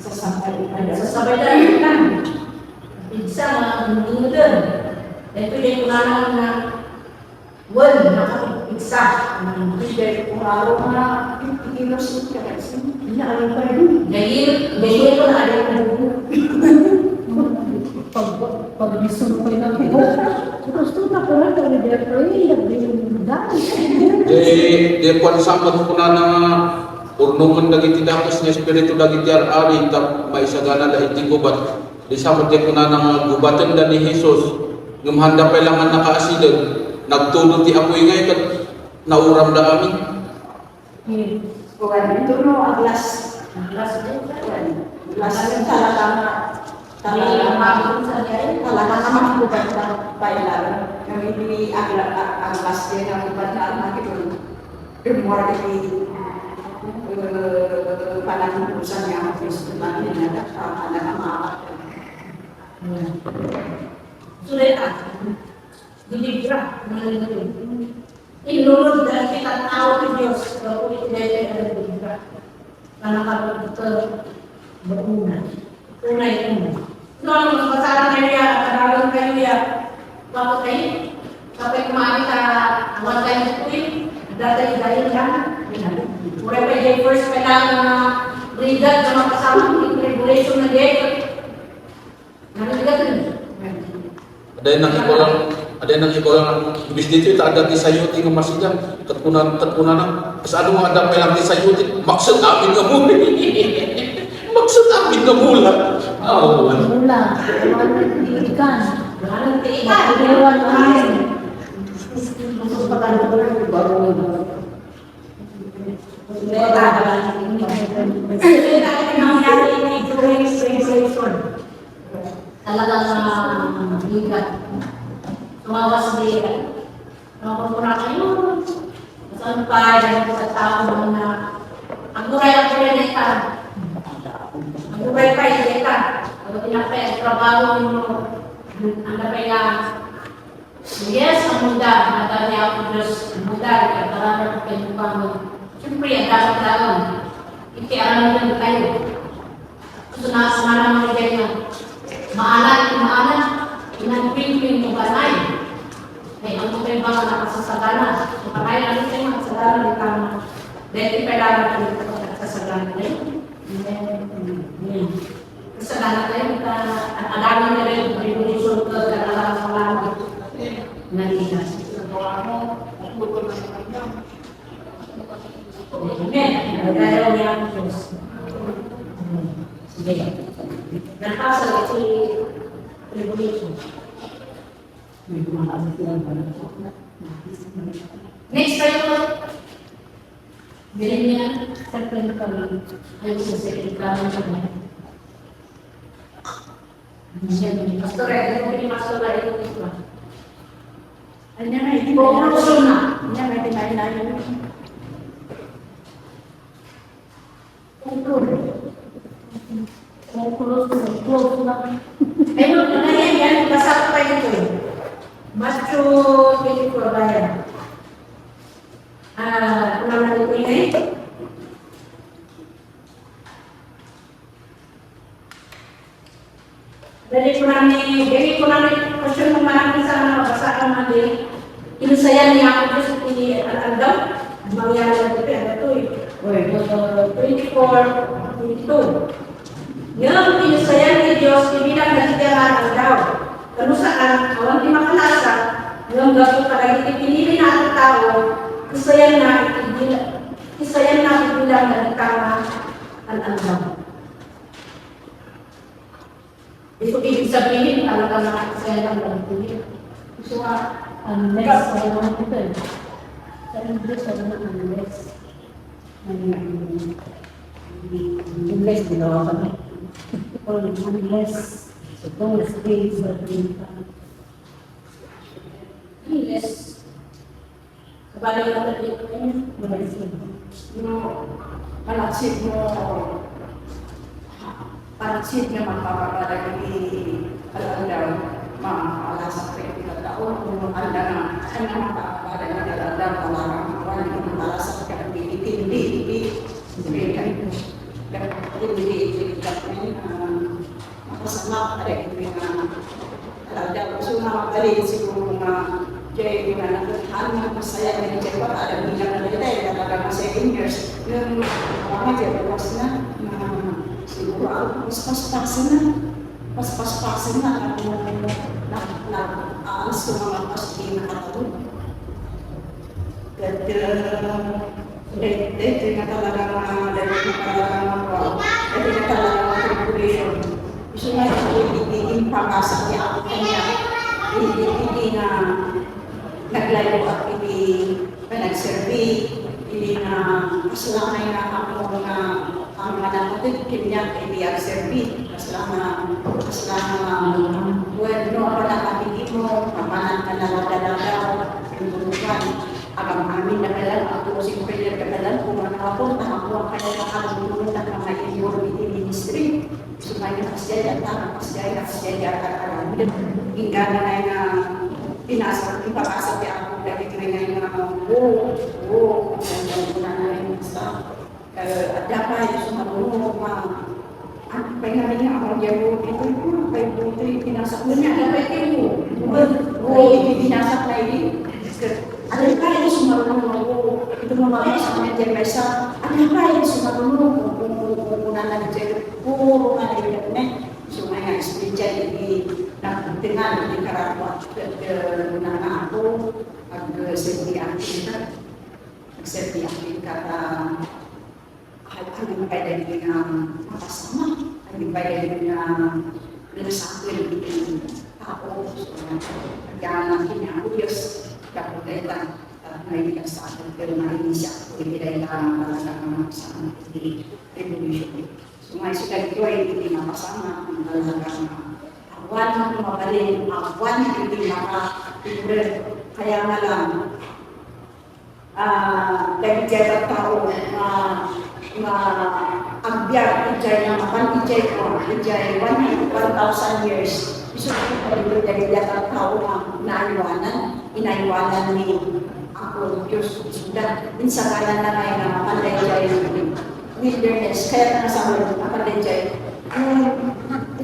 sesampai dari kan, bisa mengingat. Itu dia gunakan na, wen nak bisa, tidak pengaruh na, itu sih kan, ini ada yang jadi itu ada yang pag disuruh na ko. Gusto na ko lang kami dia pray,
Di kuan samad ko na nga urnungan dagiti dakas nga espiritu dagiti ari tap maisagana da iti gubat. Di samad ko na nga gubatan da ni Jesus ngem handa pa lang nga nakaasidan. Nagtulod ti apoy ngay kat nauram da amin.
Kuwan itu no aglas yang talagang naman bukan pailaran. Kami ini aglas din ang bukan natin more di pananagusan niya ang Kristo natin na talagang
sulit dilibra inulod dan kita tahu di Diyos kalau tidak ada dilibra karena kalau kita berunah tunai. Noon, masasabi niya, kanalang kayo Bago kayo, kapag kumain sa awal tayo sa tuwing, dahil lang. Mura pa yung first pa lang na regal na makasama yung regulation na dito. Naligat rin.
Ada yang nang ibaw lang ibis dito ita ada di sayuti ng masigang katkunan sa ano nga ada pelang di sayuti maksud amin nga mo maksud amin nga mula
Mula, ikan.
Walang tiikan.
Makikiwan namin.
Talagang bigat. Tumawas din. Nakapura kayo. Saan pa, yan sa tao na ang guray na ita. Ang guray pa yung ita. Ang tinapay ang trabaho mo. Ang napay na yes, ang muda. Natali ako Diyos. Ang muda. Kataranan ko kayo pa mo. Siyempre, ang dapat lang. Ikiaran din kayo. So, naman mo kayo. Maalan, inang-ping-ping mo banay. Ay, ang mga iba na nakasasagana. Kapag lang kayo nakasagana, di tama. Dahil ipailangan kayo nakasasagana kayo. Kasagana kayo, ang alamin na rin, revolution ko, kalalang sa langit. Naligas. Amen. Nagagawa niya ang Diyos. Sige. Nakasal si revolution. Next tayo. Bilhin niya sa friend kami. Ay, sa second kami kami. Pastor, ay, hindi pastor ay ito. Ano na, hindi ko na. Ano na, hindi na. Close na. Ayun, ano yan, basa pa ito eh. Matthew 24 ba yan? Kulang na dito yun eh. Dali ko namin question ng marami sa mga basa ka natin. Inusayan niya ako sa Al-Aldaw. Mangyari na dito, ano ito eh. 24, 22. Yung pinusayan ni Diyos, ibilang nagsigaran ang daw. Kano saan, awang di makalasa, yung gato palagi pinili na ang tao, isayan na ibilang nagtama ang daw. Ito ibig sabihin, talaga nakakasayan ang daw.
So, unless, wala naman ito eh. Sa English, wala naman unless. Unless, ginawa kami. Or unless, those days are being done.
Yes. Kabali ko na dito kayo.
Panatsid niya magpapapalag ni Al-Aldaw, alas 30 taon, kung anda na, ang magpapapalag ni Al-Aldaw, wala kang alas sa hindi, makasama rin na Al-Aldaw. So, makapalin siguro mga Jay, na nagkakahan masaya na Jay, para bilang na nila, talaga mga 7 years, yung mga Jay, was na, siguro mas paspasin na aalis ko mga paspasin na katulog. Ito na talaga regulation. Gusto nga yung pangasa niya ako kanya, hindi na naglayo at hindi nag-survey, hindi na kasalanan na ako na ang mga natin, kanya hindi nag-survey, kasalanan well, no, ako na kapigin mo, pamanan ka na nagdadagaw, pinulukan, agam amin na kalan, ako si Kuya Kagalan, kung ako, nakakuha ka na nakakabulungan ng mga immorality ministry, sumaya kasya, hingga na na pinasa, ipapasa niya ako, dahil na oo, na yung sa, at dapat sumabulong, ang pengaruh niya ako, ito, pinasa ko niya, dapat kayo, hindi binasa na yun. Alam ka, yung sumarunong ako. Ito mo mga sa mga Jermesa. Alam ka, yung sumarunong kung nananagay. Puro nga yun eh. So ngayon, spiritual, nagtingan, hindi karakot. Na ako, nag-safety acting ka. Nag-safety acting ka hindi pa din makasama. Hindi pa din nasakin yung tao. Kaya lang kinako Diyos. Kapag may sa akin, pero nainis ako. Hindi dahil talaga makasama. Hindi revolution. So ngayon sila ito ay hindi makasama. Ang talagang awan na mabalin. Awan na hindi makapigil. Kaya nga lang, dahil kaya tao agbyag, ijay na mapan, ijay ko, ijay 1,000 years. Gusto ko rin dahil kaya tao na inaiwanan ni ako, Diyos, sudah. Insagalan na ngayon na mapan, ijay wilderness, kaya na sa mga mapan, ijay.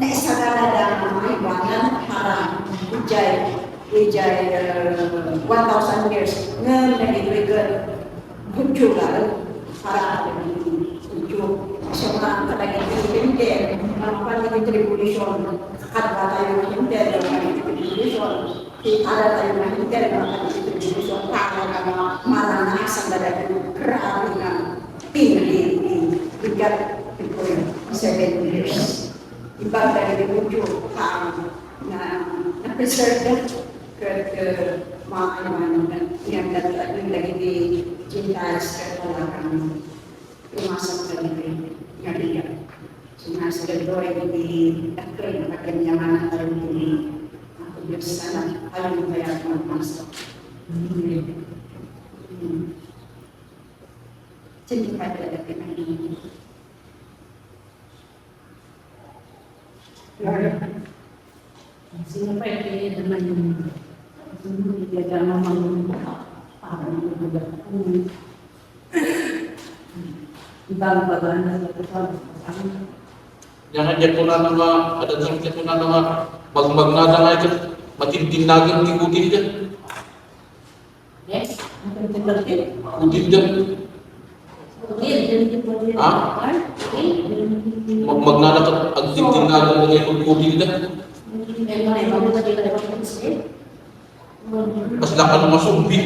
Naisagala na maiwanan para ijay 1,000 years ngayon nag-iwigan gudyo lang para gudyo siya mga kalagay hindi mga paligid tribulation kakadwa tayo ng hindi mga paligid tribulation para tayo ng hindi mga paligid tribulation para na mga maranasan na dahil grabe na pinili bigat ito 7 years ibang dahil gudyo na preserve mga yang lagi di Gentiles talagang pumasok sa libre nga niya. Sumasok doon di takre na kanyang tayo di ako Diyos sana alam mo kaya pumasok. Hindi pa talaga pinahingin.
Sino pa yung naman yung hindi naman parang ibang pagana sa pagkakas.
Jangan dyan po na mga, ada dyan po na mga magmagnada nga ito, matindinagin tikutin dyan.
Yes, ang pinagkakit.
Kutin dyan. Ha? Magmagnada ka, ang tindinagin mo ngayon kutin dyan. Pas lang ka naman sumbi.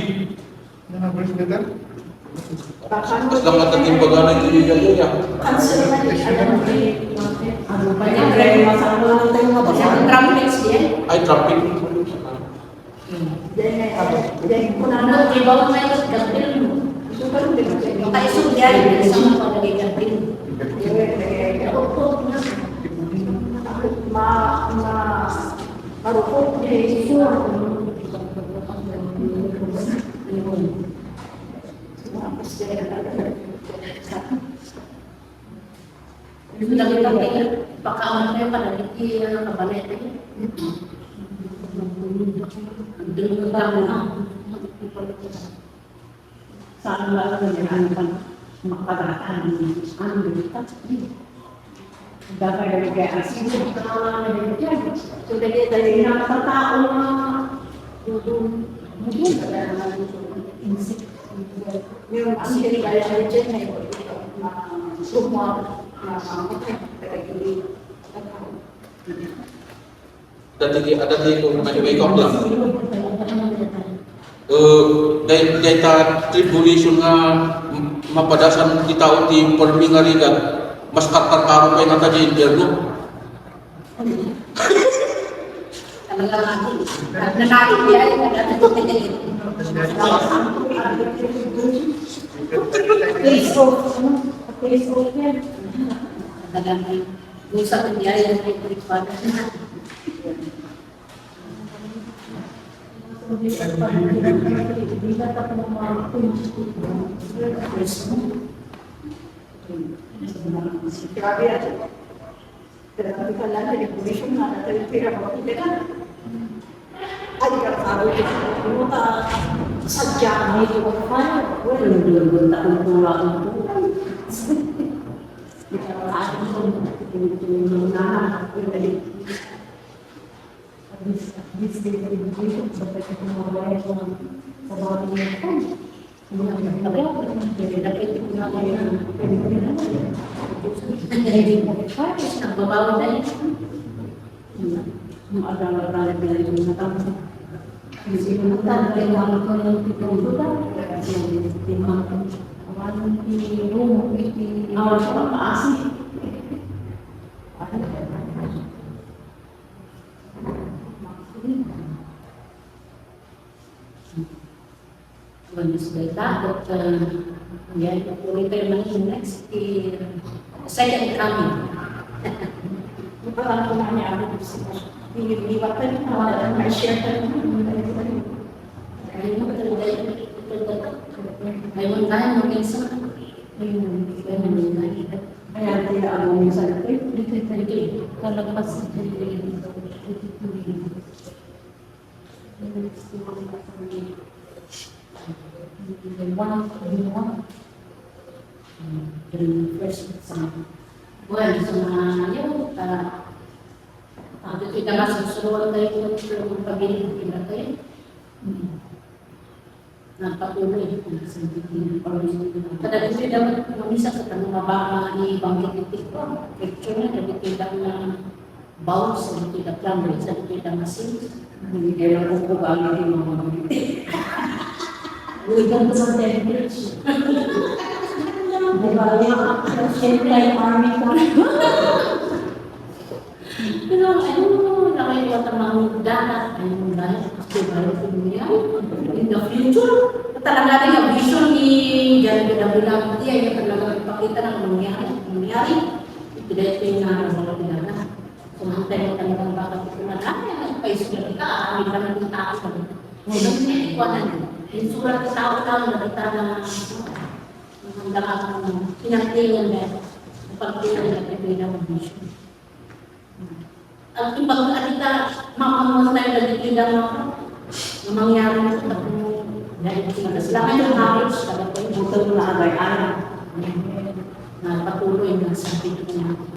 Pas lang ka naging bagana yung tinigan niya.
Cancel na
Ano ba yan? Masama tayo mga traffic yan.
Ay, traffic.
then
Kunano, iba ko may kapil mo. Makaisog yan, sa mga palagay kapil.
marupok niya yung
Yung nakita kayo, pagkaaman kayo, panaliti, kabanet kayo. Ang dulong ba mo na? Saan ba ang naghahanap makabatan ng ano dito? Dapat ay kaya asin ka na dyan. So dahil nakakatao na doon insect.
yung asin kaya ay dyan na yung
Ada di ko may wake up lang. Dahil ta tribulation nga mapadasan di tao ti pormi nga rigat, mas katarkaro pa yung nata di interno.
Talagang natin. Nanakit niya ay nagtatagin.
face off yan.
Talagang gusto niya ay nagtatagin.
Grabe yan. Grabe ka lang, regulation na natin pira mo. Hindi ka. Ay, karaparo ko. Ano ka? Sadya mo ito.
Wala akong tuwa ko. Ito ang aking
this day of education, so pwede ko mawala ito sa bawat uniform. Hindi na pinagkabot, pwede na pwede ko na kayo na pwede ko na hindi ko parang nagbabawa na ito. Ang agal-agal na rin yung natapos. Kasi kung natapos, wala ko ng pitong duda. Kasi yung timang ko. Awalan ni Romo, awal ko ang paasi.
Manis data, but yan, patuloy tayo man yung next, second coming.
Parang kung ano ako hindi ba pa rin na ma-share ka naman.
Ayun mo talaga yun. Ayun tayo, mag-isa. Ayun tayo.
Kaya tila ako minsan ito.
Dito, talagpas sa first exam. Well, sa mga yun, kita ka susunod tayo kung pag-ibig kita tayo. Nagpatuloy sa kada kasi dapat mamisa sa tanong mabaka ni banggit ng TikTok. Picture na, dapat kita na bounce, dapat kita plumber, dapat kita masin.
Hindi kaya ko po ba ang mga mga
Uy, ganito sa temperature. Diba, siyempre yung army ko.
Pero ano, nakaiwat ang mga dagat, ayun dahil kasi bayo in the future, talaga rin ang vision ni Jan Bilang dia yung talaga ipakita ng nangyari. Ito yung narasalang dagat. Sumantay mo talagang bakit ito na dami, ang paisulat ka, may ka ng taas ka. Ngayon, ikuanan. Yung sulat sa tao-tao, nakita na ang daka ng pinagtingan na pagtingan na pagtingan ng vision. Ang ibang alita, makamuha tayo na dito ng mangyari na ito. Dahil sila yung knowledge, talaga yung
buto na agay-agay.
na patuloy na sa pito